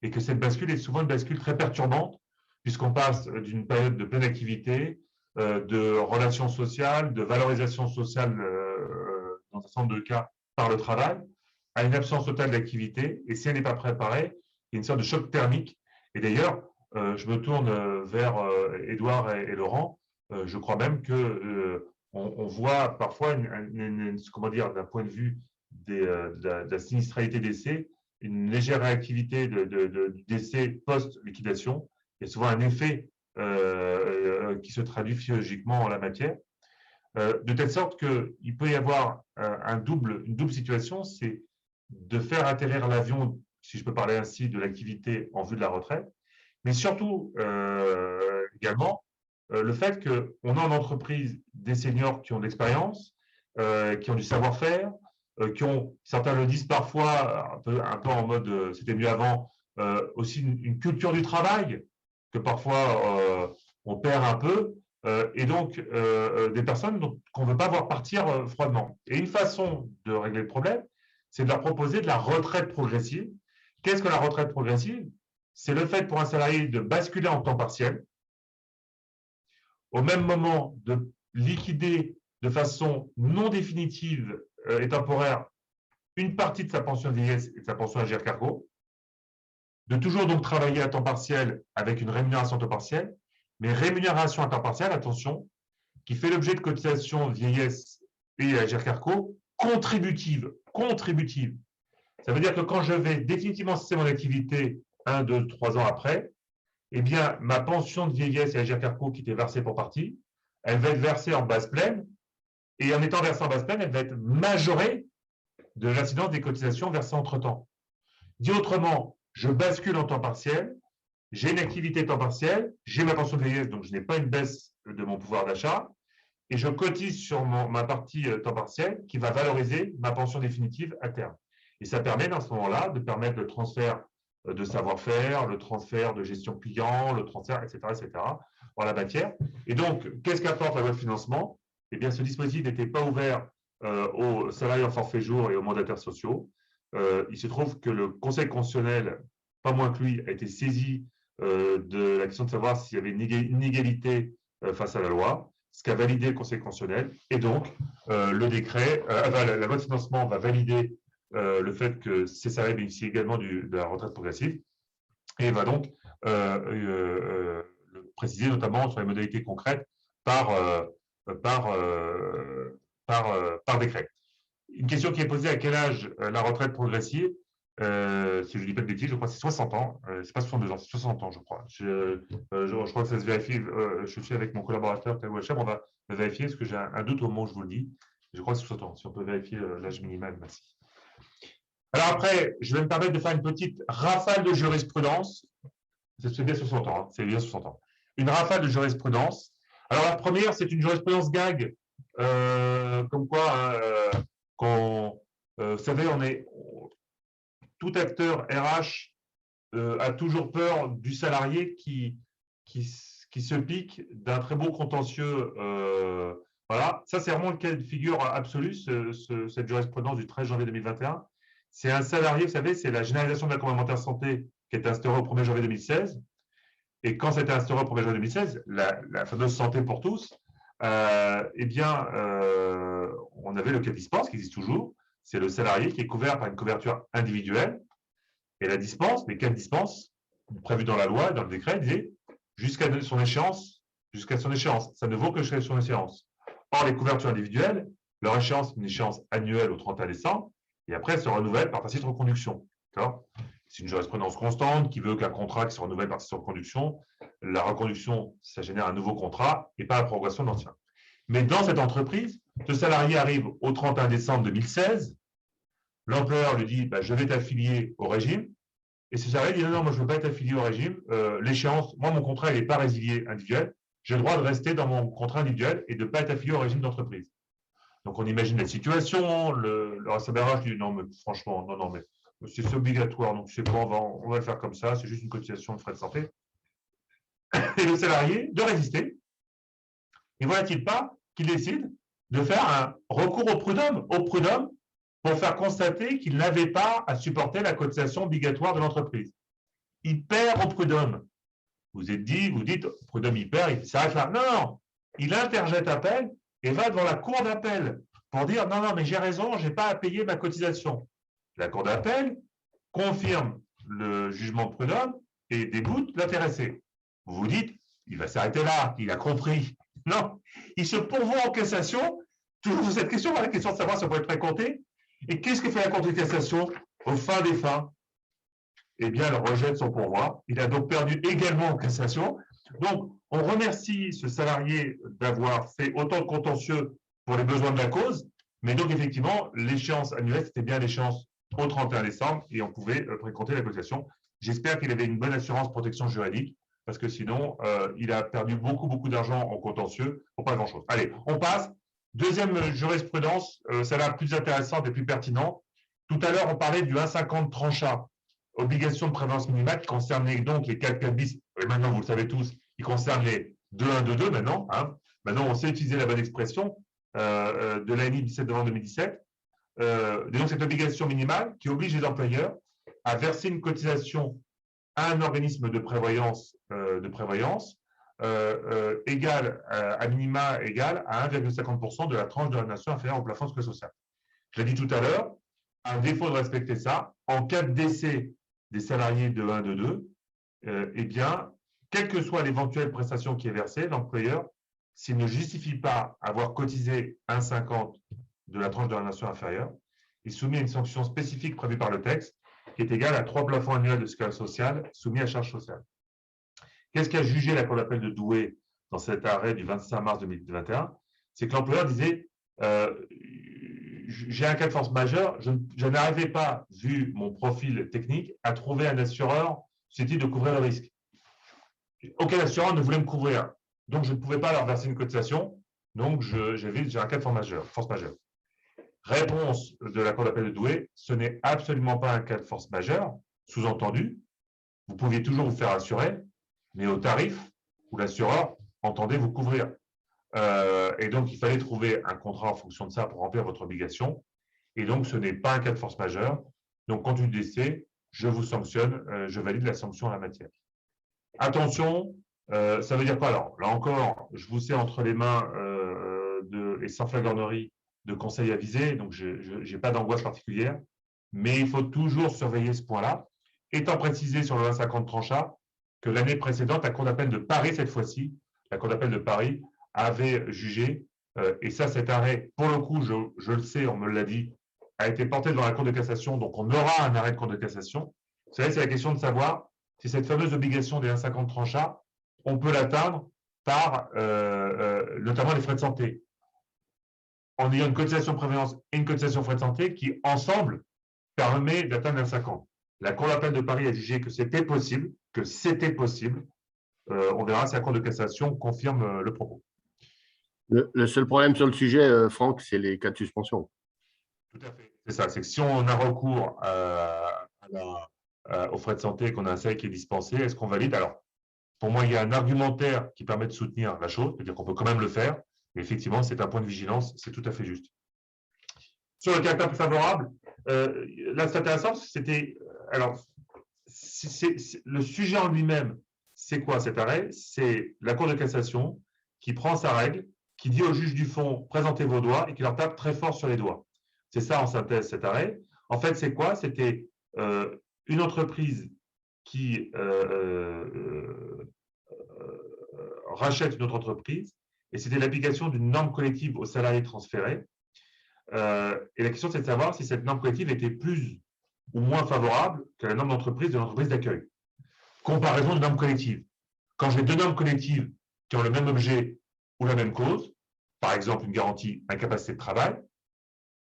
et que cette bascule est souvent une bascule très perturbante puisqu'on passe d'une période de pleine activité, de relations sociales, de valorisation sociale dans un certain nombre de cas par le travail à une absence totale d'activité. Et si elle n'est pas préparée, il y a une sorte de choc thermique. Et d'ailleurs, je me tourne vers Édouard et Laurent. Je crois même que on voit parfois, comment dire, d'un point de vue de la sinistralité d'essai, une légère réactivité du décès post-liquidation. Il y a souvent un effet qui se traduit physiologiquement en la matière. De telle sorte qu'il peut y avoir une double situation, c'est de faire atterrir l'avion, si je peux parler ainsi, de l'activité en vue de la retraite, mais surtout également le fait qu'on a en entreprise des seniors qui ont de l'expérience, qui ont du savoir-faire, qui ont, certains le disent parfois, un peu en mode c'était mieux avant, aussi une culture du travail que parfois on perd un peu, et donc des personnes qu'on ne veut pas voir partir froidement. Et une façon de régler le problème, c'est de leur proposer de la retraite progressive. Qu'est-ce que la retraite progressive? C'est le fait pour un salarié de basculer en temps partiel, au même moment de liquider de façon non définitive et temporaire une partie de sa pension de vieillesse et de sa pension Agir Cargo, de toujours donc travailler à temps partiel avec une rémunération à temps partiel, mais rémunération à temps partiel, attention, qui fait l'objet de cotisations vieillesse et Agir Cargo contributives. Contributives. Ça veut dire que quand je vais définitivement cesser mon activité 1, 2, 3 ans après, eh bien, ma pension de vieillesse et Agir Cargo qui était versée pour partie, elle va être versée en base pleine, et en étant versée en base pleine, elle va être majorée de l'incidence des cotisations versées entre-temps. Dit autrement, je bascule en temps partiel, j'ai une activité temps partiel, j'ai ma pension de vieillesse, donc je n'ai pas une baisse de mon pouvoir d'achat, et je cotise sur ma partie temps partiel qui va valoriser ma pension définitive à terme. Et ça permet, dans ce moment-là, de permettre le transfert de savoir-faire, le transfert de gestion client, le transfert, etc., en la matière. Et donc, qu'est-ce qu'apporte la loi de financement? Eh bien, ce dispositif n'était pas ouvert aux salariés en forfait jour et aux mandataires sociaux. Il se trouve que le Conseil constitutionnel, pas moins que lui, a été saisi de la question de savoir s'il y avait une inégalité face à la loi, ce qu'a validé le Conseil constitutionnel. Et donc, le décret, la loi de financement va valider le fait que ces salariés bénéficient également de la retraite progressive et va donc le préciser notamment sur les modalités concrètes par décret. Une question qui est posée: à quel âge la retraite progressive? Si je ne dis pas de bêtises, je crois que c'est 60 ans. C'est pas 62 ans, c'est 60 ans, je crois. Je crois que ça se vérifie. Je suis avec mon collaborateur, Théo Hachem, on va vérifier parce que j'ai un doute au moment où je vous le dis. Je crois que c'est 60 ans. Si on peut vérifier l'âge minimal, merci. Alors après, je vais me permettre de faire une petite rafale de jurisprudence. C'est bien 60 ans. Hein, c'est bien 60 ans. Une rafale de jurisprudence. Alors la première, c'est une jurisprudence gag. Comme quoi, vous savez, tout acteur RH a toujours peur du salarié qui se pique d'un très beau contentieux. Voilà, ça c'est vraiment le cas de figure absolu, cette jurisprudence du 13 janvier 2021. C'est un salarié, vous savez, c'est la généralisation de la complémentaire santé qui est instaurée au 1er janvier 2016. Et quand c'était instauré au 1er janvier 2016, la fameuse santé pour tous, eh bien, on avait le cas de dispense qui existe toujours. C'est le salarié qui est couvert par une couverture individuelle. Et la dispense, mais quelle dispense? Prévue dans la loi et dans le décret, disait jusqu'à son échéance. Jusqu'à son échéance. Ça ne vaut que jusqu'à son échéance. Or, les couvertures individuelles, leur échéance est une échéance annuelle au 31 décembre, et après, elle se renouvelle par tacite reconduction. C'est une jurisprudence constante qui veut qu'un contrat qui se renouvelle par tacite reconduction, la reconduction, ça génère un nouveau contrat et pas la prorogation de l'ancien. Mais dans cette entreprise, ce salarié arrive au 31 décembre 2016, l'employeur lui dit je vais t'affilier au régime, et ce salarié dit non, moi je ne veux pas être affilié au régime, l'échéance, moi mon contrat n'est pas résilié individuel, j'ai le droit de rester dans mon contrat individuel et de ne pas être affilié au régime d'entreprise. Donc on imagine la situation, le SABRH dit non, mais franchement, non, mais c'est obligatoire, donc c'est bon, on va le faire comme ça, c'est juste une cotisation de frais de santé. Et le salarié de résister. Et voilà-t-il pas qu'il décide de faire un recours au prud'homme pour faire constater qu'il n'avait pas à supporter la cotisation obligatoire de l'entreprise. Il perd au prud'homme. Vous dites, prud'homme il perd, il s'arrête là. Non, il interjette appel et va devant la cour d'appel pour dire non, non, mais j'ai raison, je n'ai pas à payer ma cotisation. La Cour d'appel confirme le jugement de prud'homme et déboute l'intéressé. Vous vous dites, il va s'arrêter là, il a compris. Non, il se pourvoit en cassation. Toujours cette question, la question de savoir si on peut être précompté. Et qu'est-ce que fait la Cour de cassation au fin des fins? Eh bien, elle rejette son pourvoi. Il a donc perdu également en cassation. Donc, on remercie ce salarié d'avoir fait autant de contentieux pour les besoins de la cause. Mais donc, effectivement, l'échéance annuelle, c'était bien l'échéance au 31 décembre et on pouvait précompter la cotisation. J'espère qu'il avait une bonne assurance protection juridique parce que sinon, il a perdu beaucoup, beaucoup d'argent en contentieux pour pas grand-chose. Allez, on passe. Deuxième jurisprudence, celle-là plus intéressante et plus pertinente. Tout à l'heure, on parlait du 1,50 tranchat, obligation de prévalence minimale qui concernait donc les 4 bis. Et maintenant, vous le savez tous, il concerne les 2,122 maintenant. Hein. Maintenant, on sait utiliser la bonne expression de l'ANI 17 novembre 2017. Et donc, cette obligation minimale qui oblige les employeurs à verser une cotisation à un organisme de prévoyance, égale, à minima égale à 1,50% de la tranche de la nation inférieure au plafond de sécurité sociale. Je l'ai dit tout à l'heure, à défaut de respecter ça, en cas de décès des salariés de 1, de 2, eh bien, quelle que soit l'éventuelle prestation qui est versée, l'employeur, s'il ne justifie pas avoir cotisé 1,50 de la tranche de la nation inférieure, est soumis à une sanction spécifique prévue par le texte, qui est égale à 3 plafonds annuels de sécurité sociale soumis à charge sociale. Qu'est-ce qu'a jugé la Cour d'appel de Douai dans cet arrêt du 25 mars 2021? C'est que l'employeur disait j'ai un cas de force majeure, je n'arrivais pas, vu mon profil technique, à trouver un assureur susceptible de couvrir le risque. Aucun assureur ne voulait me couvrir, donc je ne pouvais pas leur verser une cotisation, donc j'ai un cas de force majeure. Réponse de la Cour d'appel de Douai, ce n'est absolument pas un cas de force majeure, sous-entendu, vous pouviez toujours vous faire assurer, mais au tarif où l'assureur entendait vous couvrir. Et donc, il fallait trouver un contrat en fonction de ça pour remplir votre obligation. Et donc, ce n'est pas un cas de force majeure. Donc, compte tenu du décès, je vous sanctionne, je valide la sanction en la matière. Attention, ça veut dire quoi alors? Là encore, je vous sais entre les mains et sans flagornerie de conseils avisés, donc je n'ai pas d'angoisse particulière, mais il faut toujours surveiller ce point-là, étant précisé sur le 1,50 tranchat que l'année précédente, la Cour d'appel de Paris, cette fois-ci, la Cour d'appel de Paris avait jugé, et ça, cet arrêt, pour le coup, je le sais, on me l'a dit, a été porté devant la Cour de cassation, donc on aura un arrêt de Cour de cassation. Vous savez, c'est la question de savoir si cette fameuse obligation des 1,50 tranchat, on peut l'atteindre par notamment les frais de santé, en ayant une cotisation de prévoyance et une cotisation frais de santé qui, ensemble, permet d'atteindre 1,50. La Cour d'appel de Paris a jugé que c'était possible, on verra si la Cour de cassation confirme le propos. Le seul problème sur le sujet, Franck, c'est les cas de suspension. Tout à fait. C'est ça, c'est que si on a recours aux frais de santé et qu'on a un salaire qui est dispensé, est-ce qu'on valide? Alors, pour moi, il y a un argumentaire qui permet de soutenir la chose, c'est-à-dire qu'on peut quand même le faire, mais effectivement, c'est un point de vigilance, c'est tout à fait juste. Sur le caractère plus favorable, là, c'est intéressant, c'était… Alors, le sujet en lui-même, c'est quoi cet arrêt? C'est la Cour de cassation qui prend sa règle, qui dit au juge du fond, présentez vos doigts, et qui leur tape très fort sur les doigts. C'est ça en synthèse cet arrêt. En fait, c'est quoi? C'était une entreprise qui rachète une autre entreprise, et c'était l'application d'une norme collective aux salariés transférés. Et la question, c'est de savoir si cette norme collective était plus ou moins favorable que la norme d'entreprise de l'entreprise d'accueil. Comparaison de normes collectives. Quand j'ai deux normes collectives qui ont le même objet ou la même cause, par exemple une garantie incapacité de travail,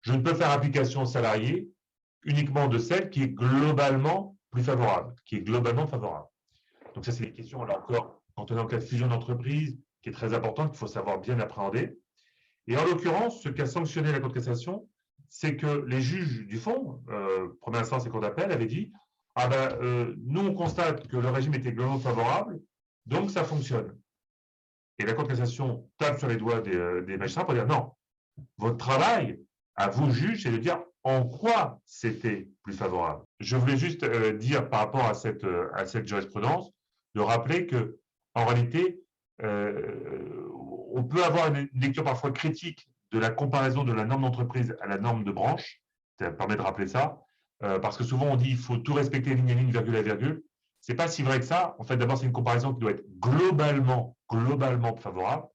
je ne peux faire application aux salariés uniquement de celle qui est globalement plus favorable, Donc ça, c'est des questions, là encore, quand on est en cas de fusion d'entreprise, qui est très importante, qu'il faut savoir bien appréhender. Et en l'occurrence, ce qu'a sanctionné la Cour de cassation, c'est que les juges du fond, première instance et Cour d'appel, avaient dit nous, on constate que le régime était globalement favorable, donc ça fonctionne. Et la Cour de cassation tape sur les doigts des magistrats pour dire non, votre travail, à vous, juges, c'est de dire en quoi c'était plus favorable. Je voulais juste dire par rapport à cette jurisprudence, de rappeler que en réalité, on peut avoir une lecture parfois critique de la comparaison de la norme d'entreprise à la norme de branche. Ça permet de rappeler ça. Parce que souvent, on dit qu'il faut tout respecter ligne à ligne, virgule à virgule. Ce n'est pas si vrai que ça. En fait, d'abord, c'est une comparaison qui doit être globalement favorable.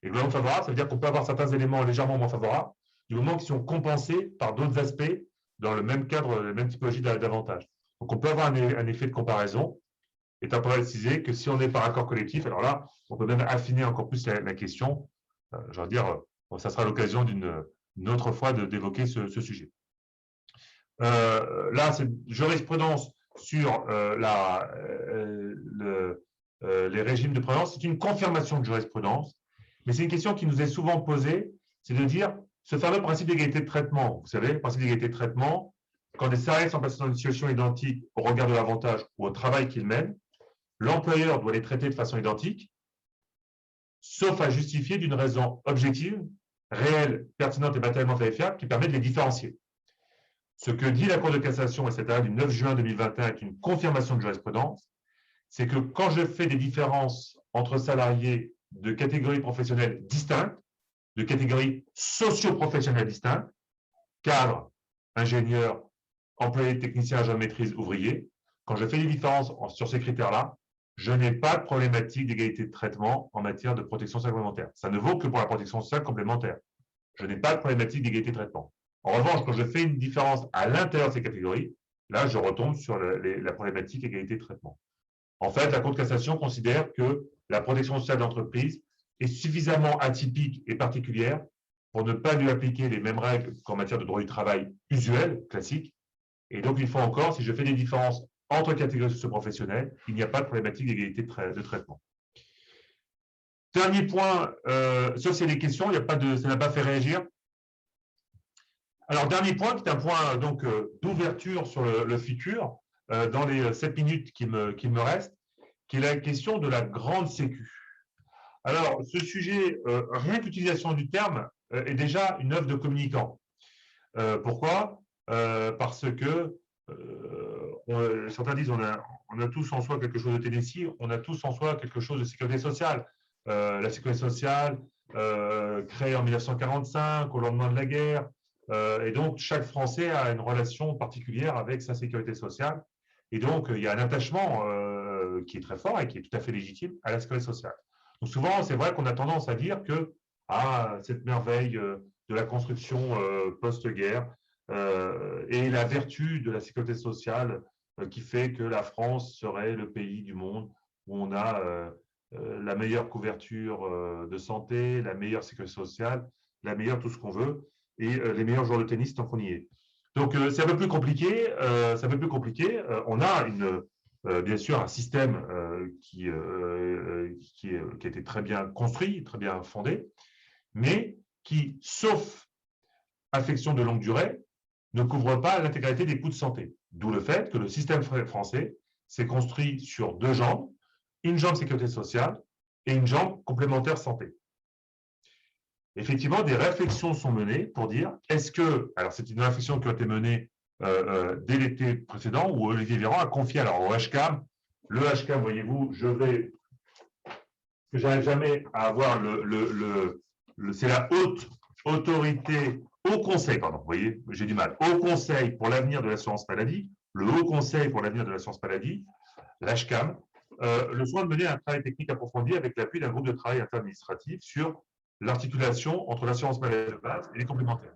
Et globalement favorable, ça veut dire qu'on peut avoir certains éléments légèrement moins favorables, du moment qu'ils sont compensés par d'autres aspects dans le même cadre, la même typologie d'avantages. Donc, on peut avoir un effet de comparaison, étant précisé que si on est par accord collectif, alors là, on peut même affiner encore plus la question. Je veux dire, ça sera l'occasion d'une autre fois d'évoquer ce sujet. Là, c'est jurisprudence sur les régimes de prévalence. C'est une confirmation de jurisprudence, mais c'est une question qui nous est souvent posée, c'est de dire ce fameux principe d'égalité de traitement. Vous savez, le principe d'égalité de traitement, quand des salariés sont placés dans une situation identique au regard de l'avantage ou au travail qu'ils mènent, l'employeur doit les traiter de façon identique, sauf à justifier d'une raison objective, réelle, pertinente et matériellement vérifiable qui permet de les différencier. Ce que dit la Cour de cassation, et cet arrêt du 9 juin 2021 est une confirmation de jurisprudence, c'est que quand je fais des différences entre salariés de catégories professionnelles distinctes, de catégories socio-professionnelles distinctes, cadres, ingénieurs, employés, techniciens, agents de maîtrise, ouvriers, quand je fais des différences sur ces critères-là, je n'ai pas de problématique d'égalité de traitement en matière de protection sociale complémentaire. Ça ne vaut que pour la protection sociale complémentaire. Je n'ai pas de problématique d'égalité de traitement. En revanche, quand je fais une différence à l'intérieur de ces catégories, là, je retombe sur la problématique égalité de traitement. En fait, la Cour de cassation considère que la protection sociale d'entreprise est suffisamment atypique et particulière pour ne pas lui appliquer les mêmes règles qu'en matière de droit du travail usuel, classique. Et donc, il faut encore, si je fais des différences entre catégories socio-professionnelles, il n'y a pas de problématique d'égalité de traitement. Dernier point, sauf s'il y a des questions, ça n'a pas fait réagir. Alors, dernier point, qui est un point d'ouverture sur le futur, dans les 7 minutes qu'il me reste, qui est la question de la grande sécu. Alors, ce sujet, rien que l'utilisation du terme est déjà une œuvre de communicant. Pourquoi? Parce que certains disent on a tous en soi quelque chose de Tennessee, on a tous en soi quelque chose de sécurité sociale. La sécurité sociale, créée en 1945, au lendemain de la guerre, et donc chaque Français a une relation particulière avec sa sécurité sociale. Et donc, il y a un attachement qui est très fort et qui est tout à fait légitime à la sécurité sociale. Donc souvent, c'est vrai qu'on a tendance à dire que cette merveille de la construction post-guerre et la vertu de la sécurité sociale qui fait que la France serait le pays du monde où on a la meilleure couverture de santé, la meilleure sécurité sociale, la meilleure tout ce qu'on veut, et les meilleurs joueurs de tennis tant qu'on y est. Donc, c'est un peu plus compliqué. On a bien sûr un système qui a été très bien construit, très bien fondé, mais qui, sauf affection de longue durée, ne couvre pas l'intégralité des coûts de santé. D'où le fait que le système français s'est construit sur 2 jambes, une jambe sécurité sociale et une jambe complémentaire santé. Effectivement, des réflexions sont menées pour dire est-ce que, alors c'est une réflexion qui a été menée dès l'été précédent où Olivier Véran a confié alors au HCAM, le HCAM, voyez-vous, je n'arrive jamais à avoir c'est la haute autorité, Haut Conseil, pardon, vous voyez, j'ai du mal, Haut Conseil pour l'avenir de l'assurance maladie, le Haut Conseil pour l'avenir de l'assurance maladie, l'HCAM, le soin de mener un travail technique approfondi avec l'appui d'un groupe de travail interadministratif sur l'articulation entre l'assurance maladie de base et les complémentaires.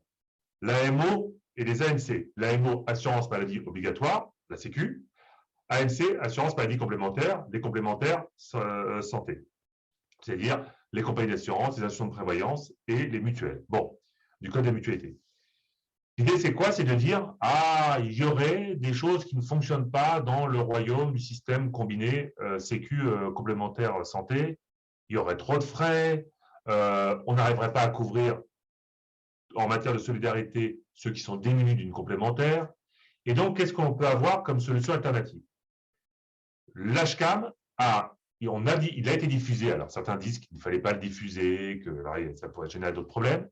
L'AMO et les AMC. L'AMO, assurance maladie obligatoire, la Sécu. AMC, assurance maladie complémentaire, les complémentaires santé. C'est-à-dire les compagnies d'assurance, les assurances de prévoyance et les mutuelles. Bon, du code de la mutualité. L'idée, c'est quoi? C'est de dire, il y aurait des choses qui ne fonctionnent pas dans le royaume du système combiné Sécu complémentaire santé. Il y aurait trop de frais, on n'arriverait pas à couvrir en matière de solidarité ceux qui sont démunis d'une complémentaire. Et donc, qu'est-ce qu'on peut avoir comme solution alternative? L'HCAM il a été diffusé. Alors, certains disent qu'il ne fallait pas le diffuser, que ça pourrait générer d'autres problèmes.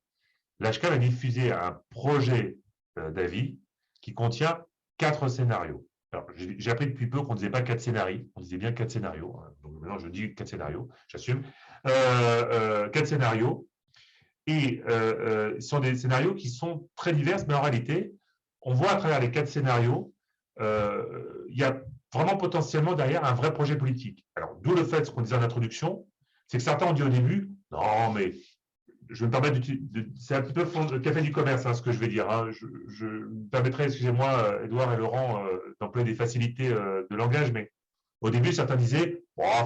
L'HCAM a diffusé un projet d'avis qui contient 4 scénarios. Alors, j'ai appris depuis peu qu'on ne disait pas 4 scénarios, on disait bien 4 scénarios. Donc maintenant, je dis 4 scénarios, j'assume. 4 scénarios Et ce sont des scénarios qui sont très divers, mais en réalité, on voit à travers les 4 scénarios, il y a vraiment potentiellement derrière un vrai projet politique. Alors, d'où le fait, ce qu'on disait en introduction, c'est que certains ont dit au début, non, mais je vais me permettre c'est un petit peu le café du commerce, hein, ce que je vais dire. Hein. Je me permettrai, excusez-moi, Edouard et Laurent, d'employer des facilités de langage, mais au début, certains disaient, oh,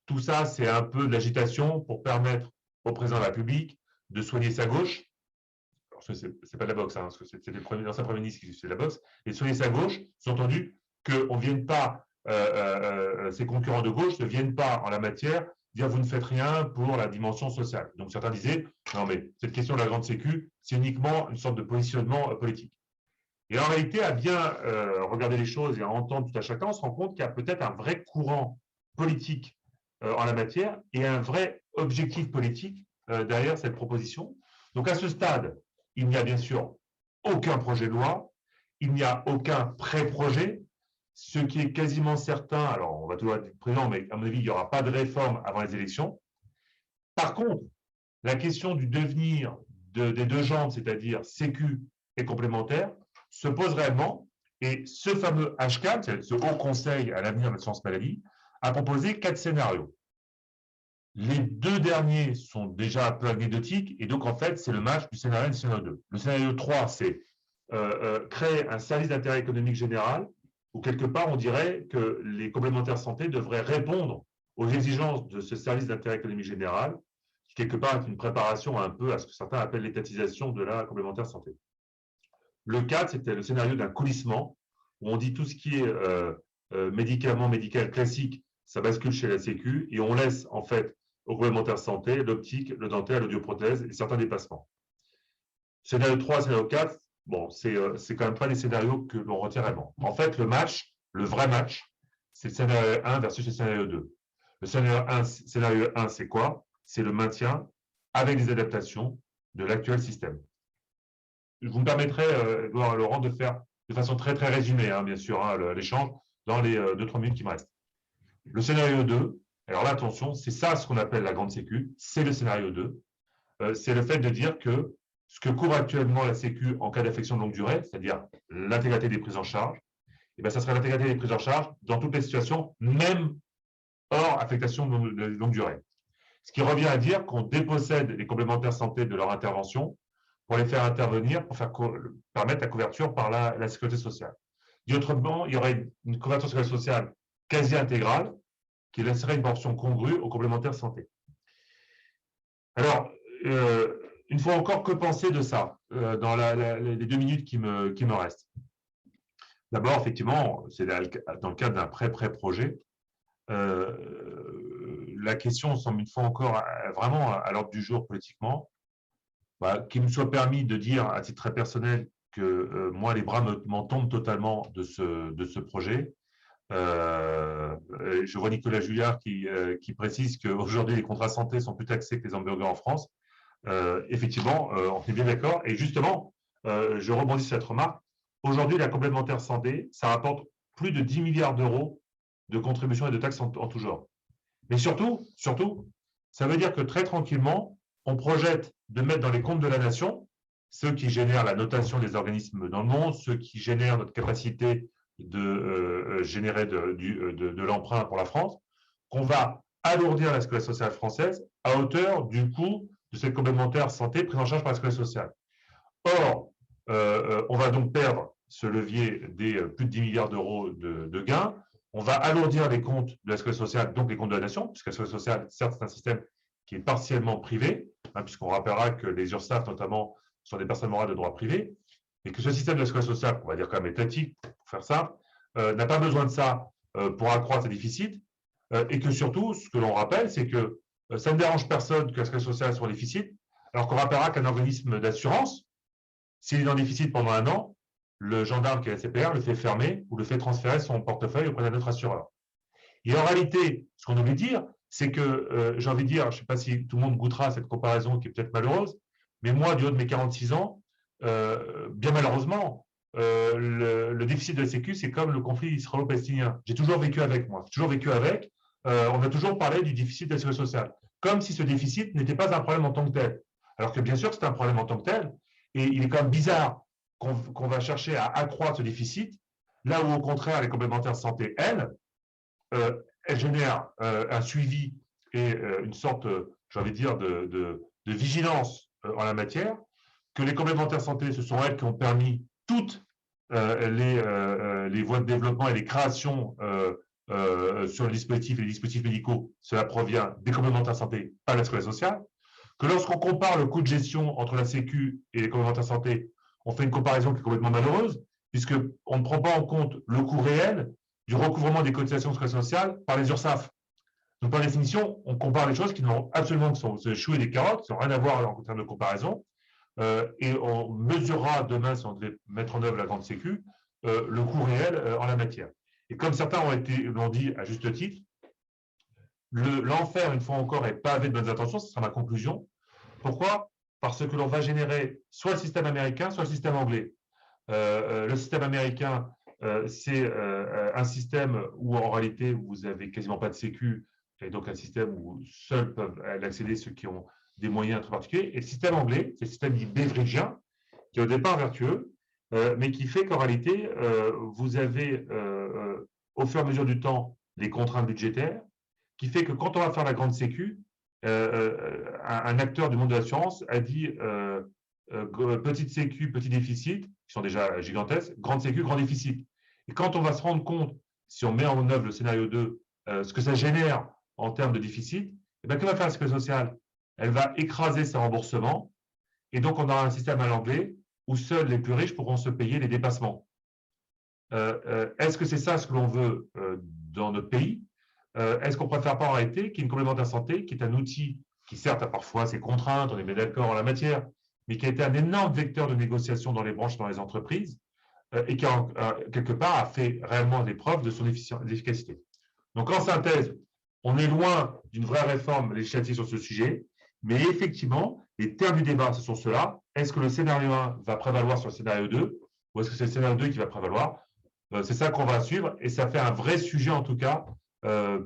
tout ça, c'est un peu de l'agitation pour permettre au président de la République de soigner sa gauche. C'est pas de la boxe, hein, parce que c'était l'ancien Premier ministre qui faisait de la boxe. Et de soigner sa gauche, sous-entendu qu'on ne vienne pas, ses concurrents de gauche ne viennent pas en la matière dire vous ne faites rien pour la dimension sociale. Donc certains disaient, non mais cette question de la grande sécu, c'est uniquement une sorte de positionnement politique. Et en réalité, à bien regarder les choses et à entendre tout à chacun, on se rend compte qu'il y a peut-être un vrai courant politique en la matière et un vrai objectif politique derrière cette proposition. Donc à ce stade, il n'y a bien sûr aucun projet de loi, il n'y a aucun pré-projet. Ce qui est quasiment certain, alors on va toujours être présent, mais à mon avis, il n'y aura pas de réforme avant les élections. Par contre, la question du devenir des deux jambes, c'est-à-dire sécu et complémentaire, se pose réellement. Et ce fameux HCAT, ce Haut Conseil à l'avenir de l'assurance maladie, a proposé 4 scénarios. Les 2 derniers sont déjà un peu anecdotiques, et donc en fait, c'est le match du scénario 1 et du scénario 2. Le scénario 3, c'est créer un service d'intérêt économique général, où quelque part, on dirait que les complémentaires santé devraient répondre aux exigences de ce service d'intérêt économique général, qui quelque part est une préparation un peu à ce que certains appellent l'étatisation de la complémentaire santé. Le 4, c'était le scénario d'un coulissement, où on dit tout ce qui est médical classique, ça bascule chez la Sécu, et on laisse en fait aux complémentaires santé l'optique, le dentaire, l'audioprothèse et certains dépassements. Scénario 3, scénario 4, bon, c'est quand même pas des scénarios que l'on retient vraiment. En fait, le vrai match, c'est le scénario 1 versus le scénario 2. Le scénario 1, c'est quoi? C'est le maintien avec des adaptations de l'actuel système. Vous me permettrez, Edouard et Laurent, de faire de façon très très résumée, hein, bien sûr, hein, l'échange dans les 2-3 minutes qui me restent. Le scénario 2, alors là, attention, c'est ça ce qu'on appelle la grande sécu, c'est le scénario 2. C'est le fait de dire que ce que couvre actuellement la Sécu en cas d'affection de longue durée, c'est-à-dire l'intégralité des prises en charge, et bien, ça serait l'intégralité des prises en charge dans toutes les situations, même hors affectation de longue durée. Ce qui revient à dire qu'on dépossède les complémentaires santé de leur intervention pour les faire intervenir, pour permettre la couverture par la sécurité sociale. Dit autrement, il y aurait une couverture sociale quasi intégrale qui laisserait une portion congrue aux complémentaires santé. Alors, une fois encore, que penser de ça dans les 2 minutes qui me restent? D'abord, effectivement, c'est dans le cadre d'un pré-projet. La question semble une fois encore vraiment à l'ordre du jour politiquement. Qu'il me soit permis de dire à titre très personnel que moi, les bras m'en tombent totalement de ce projet. Je vois Nicolas Julliard qui précise qu'aujourd'hui, les contrats santé sont plus taxés que les hamburgers en France. Effectivement, on est bien d'accord. Et justement, je rebondis sur cette remarque. Aujourd'hui, la complémentaire santé, ça rapporte plus de 10 milliards d'euros de contributions et de taxes en tout genre. Mais surtout, ça veut dire que très tranquillement, on projette de mettre dans les comptes de la nation ceux qui génèrent la notation des organismes dans le monde, ceux qui génèrent notre capacité de générer de l'emprunt pour la France, qu'on va alourdir la sécurité sociale française à hauteur du coût de cette complémentaire santé prise en charge par la sécurité sociale. Or, on va donc perdre ce levier des plus de 10 milliards d'euros de gains. On va alourdir les comptes de la sécurité sociale, donc les comptes de la nation, puisque la sécurité sociale, certes, c'est un système qui est partiellement privé, hein, puisqu'on rappellera que les URSSAF, notamment, sont des personnes morales de droit privé, et que ce système de la sécurité sociale, on va dire quand même étatique, pour faire ça, n'a pas besoin de ça pour accroître ses déficits, et que surtout, ce que l'on rappelle, c'est que ça ne dérange personne que la sécurité sociale soit en déficit, alors qu'on rappellera qu'un organisme d'assurance, s'il est en déficit pendant 1 an, le gendarme qui est la CPR le fait fermer ou le fait transférer son portefeuille auprès d'un autre assureur. Et en réalité, ce qu'on oublie de dire, c'est que, j'ai envie de dire, je ne sais pas si tout le monde goûtera à cette comparaison qui est peut-être malheureuse, mais moi, du haut de mes 46 ans, bien malheureusement, le déficit de la Sécu, c'est comme le conflit israélo-palestinien. J'ai toujours vécu avec moi, toujours vécu avec. On a toujours parlé du déficit de la sécurité sociale, comme si ce déficit n'était pas un problème en tant que tel. Alors que bien sûr, c'est un problème en tant que tel. Et il est quand même bizarre qu'on va chercher à accroître ce déficit, là où au contraire, les complémentaires santé, elles génèrent un suivi et une sorte, j'ai envie de dire, de vigilance en la matière, que les complémentaires santé, ce sont elles qui ont permis toutes les voies de développement et les créations sur le dispositif et les dispositifs médicaux, cela provient des complémentaires santé, pas de la sécurité sociale, que lorsqu'on compare le coût de gestion entre la Sécu et les complémentaires santé, on fait une comparaison qui est complètement malheureuse, puisqu'on ne prend pas en compte le coût réel du recouvrement des cotisations de sécurité sociale par les URSSAF. Donc, par définition, on compare les choses qui n'ont absolument, qui sont des choux et des carottes, qui n'ont rien à voir en termes de comparaison. Et on mesurera demain, si on devait mettre en œuvre la grande sécu, le coût réel en la matière. Et comme certains l'ont dit à juste titre, l'enfer, une fois encore, est pavé de bonnes intentions, ce sera ma conclusion. Pourquoi? Parce que l'on va générer soit le système américain, soit le système anglais. Le système américain, c'est un système où en réalité vous n'avez quasiment pas de sécu, et donc un système où seuls peuvent l'accéder ceux qui ont des moyens très particuliers. Et le système anglais, c'est le système dit beveridgien, qui est au départ vertueux, mais qui fait qu'en réalité, vous avez au fur et à mesure du temps les contraintes budgétaires, qui fait que quand on va faire la grande sécu, un acteur du monde de l'assurance a dit petite sécu, petit déficit, qui sont déjà gigantesques, grande sécu, grand déficit. Et quand on va se rendre compte, si on met en œuvre le scénario 2, ce que ça génère en termes de déficit, eh bien, que va faire la sécurité sociale? Elle va écraser ses remboursements, et donc on aura un système à l'anglais où seuls les plus riches pourront se payer les dépassements. Est-ce que c'est ça ce que l'on veut dans notre pays? Est-ce qu'on préfère pas en réalité qu'il y ait une complémentaire santé qui est un outil qui certes a parfois ses contraintes, on est bien d'accord en la matière, mais qui a été un énorme vecteur de négociation dans les branches, dans les entreprises, et qui, quelque part, a fait réellement des preuves de son efficacité. Donc, en synthèse, on est loin d'une vraie réforme législative sur ce sujet, mais effectivement, les termes du débat, ce sont ceux-là. Est-ce que le scénario 1 va prévaloir sur le scénario 2, ou est-ce que c'est le scénario 2 qui va prévaloir? C'est ça qu'on va suivre, et ça fait un vrai sujet, en tout cas,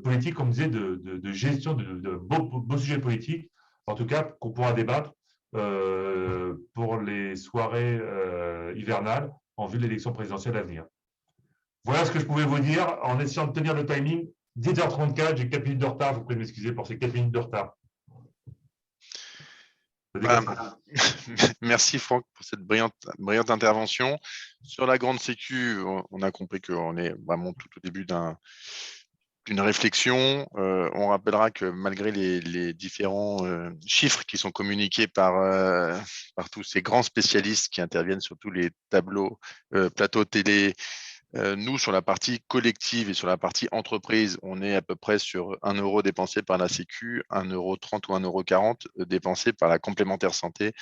politique, comme on disait, de gestion de beaux sujets politiques, en tout cas, qu'on pourra débattre pour les soirées hivernales en vue de l'élection présidentielle à venir. Voilà ce que je pouvais vous dire en essayant de tenir le timing. 10h34, j'ai 4 minutes de retard, vous pouvez m'excuser pour ces 4 minutes de retard. Merci Franck pour cette brillante intervention. Sur la grande sécu, on a compris qu'on est vraiment tout au début d'une réflexion. On rappellera que malgré les différents chiffres qui sont communiqués par tous ces grands spécialistes qui interviennent sur tous les plateaux télé, nous, sur la partie collective et sur la partie entreprise, on est à peu près sur 1 euro dépensé par la Sécu, 1,30 € ou 1,40 € dépensé par la complémentaire santé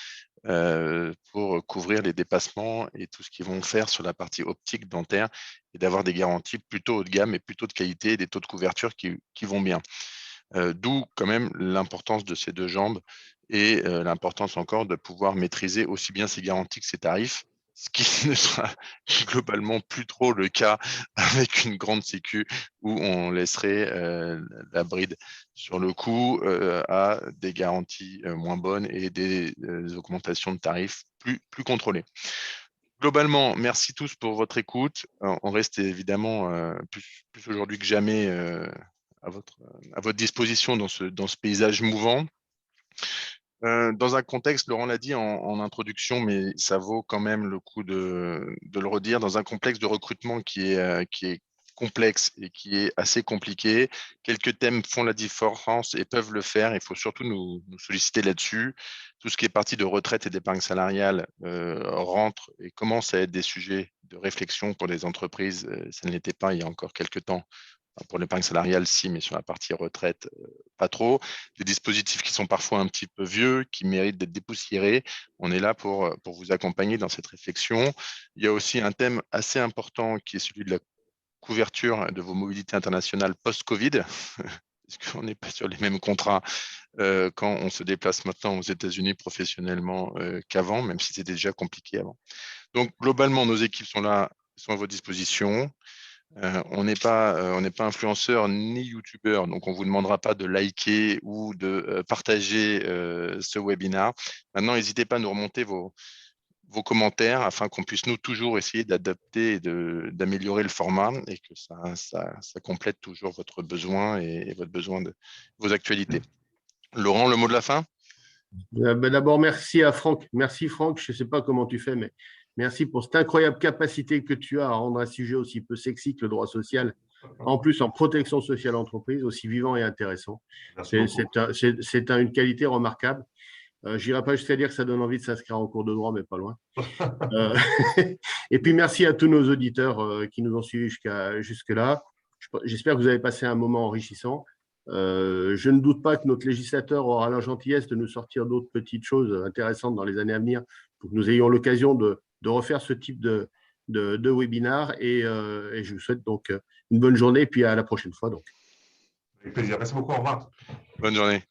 pour couvrir les dépassements et tout ce qu'ils vont faire sur la partie optique dentaire et d'avoir des garanties plutôt haut de gamme et plutôt de qualité et des taux de couverture qui vont bien. D'où quand même l'importance de ces deux jambes et l'importance encore de pouvoir maîtriser aussi bien ces garanties que ces tarifs, ce qui ne sera globalement plus trop le cas avec une grande sécu où on laisserait la bride sur le coup à des garanties moins bonnes et des augmentations de tarifs plus contrôlées. Globalement, merci tous pour votre écoute. On reste évidemment plus aujourd'hui que jamais à votre disposition dans ce paysage mouvant. Dans un contexte, Laurent l'a dit en introduction, mais ça vaut quand même le coup de le redire, dans un contexte de recrutement qui est complexe et qui est assez compliqué. Quelques thèmes font la différence et peuvent le faire. Il faut surtout nous solliciter là-dessus. Tout ce qui est partie de retraite et d'épargne salariale rentre et commence à être des sujets de réflexion pour les entreprises. Ça ne l'était pas il y a encore quelques temps. Pour l'épargne salariale, si, mais sur la partie retraite, pas trop. Des dispositifs qui sont parfois un petit peu vieux, qui méritent d'être dépoussiérés. On est là pour vous accompagner dans cette réflexion. Il y a aussi un thème assez important qui est celui de la couverture de vos mobilités internationales post-Covid, parce qu'on n'est pas sur les mêmes contrats quand on se déplace maintenant aux États-Unis professionnellement qu'avant, même si c'était déjà compliqué avant. Donc, globalement, nos équipes sont là, sont à votre disposition. On n'est pas influenceur ni youtubeur, donc on ne vous demandera pas de liker ou de partager ce webinaire. Maintenant, n'hésitez pas à nous remonter vos commentaires afin qu'on puisse nous toujours essayer d'adapter et d'améliorer le format et que ça complète toujours votre besoin et votre besoin de vos actualités. Laurent, le mot de la fin? D'abord, merci à Franck. Merci Franck, je ne sais pas comment tu fais, mais merci pour cette incroyable capacité que tu as à rendre un sujet aussi peu sexy que le droit social, en plus en protection sociale entreprise, aussi vivant et intéressant. C'est une qualité remarquable. Je n'irai pas jusqu'à dire que ça donne envie de s'inscrire en cours de droit, mais pas loin. Et puis, merci à tous nos auditeurs qui nous ont suivis jusque-là. J'espère que vous avez passé un moment enrichissant. Je ne doute pas que notre législateur aura la gentillesse de nous sortir d'autres petites choses intéressantes dans les années à venir pour que nous ayons l'occasion de refaire ce type de webinaire. Et je vous souhaite donc une bonne journée et puis à la prochaine fois. Donc. Avec plaisir. Merci beaucoup. Au revoir. Bonne journée.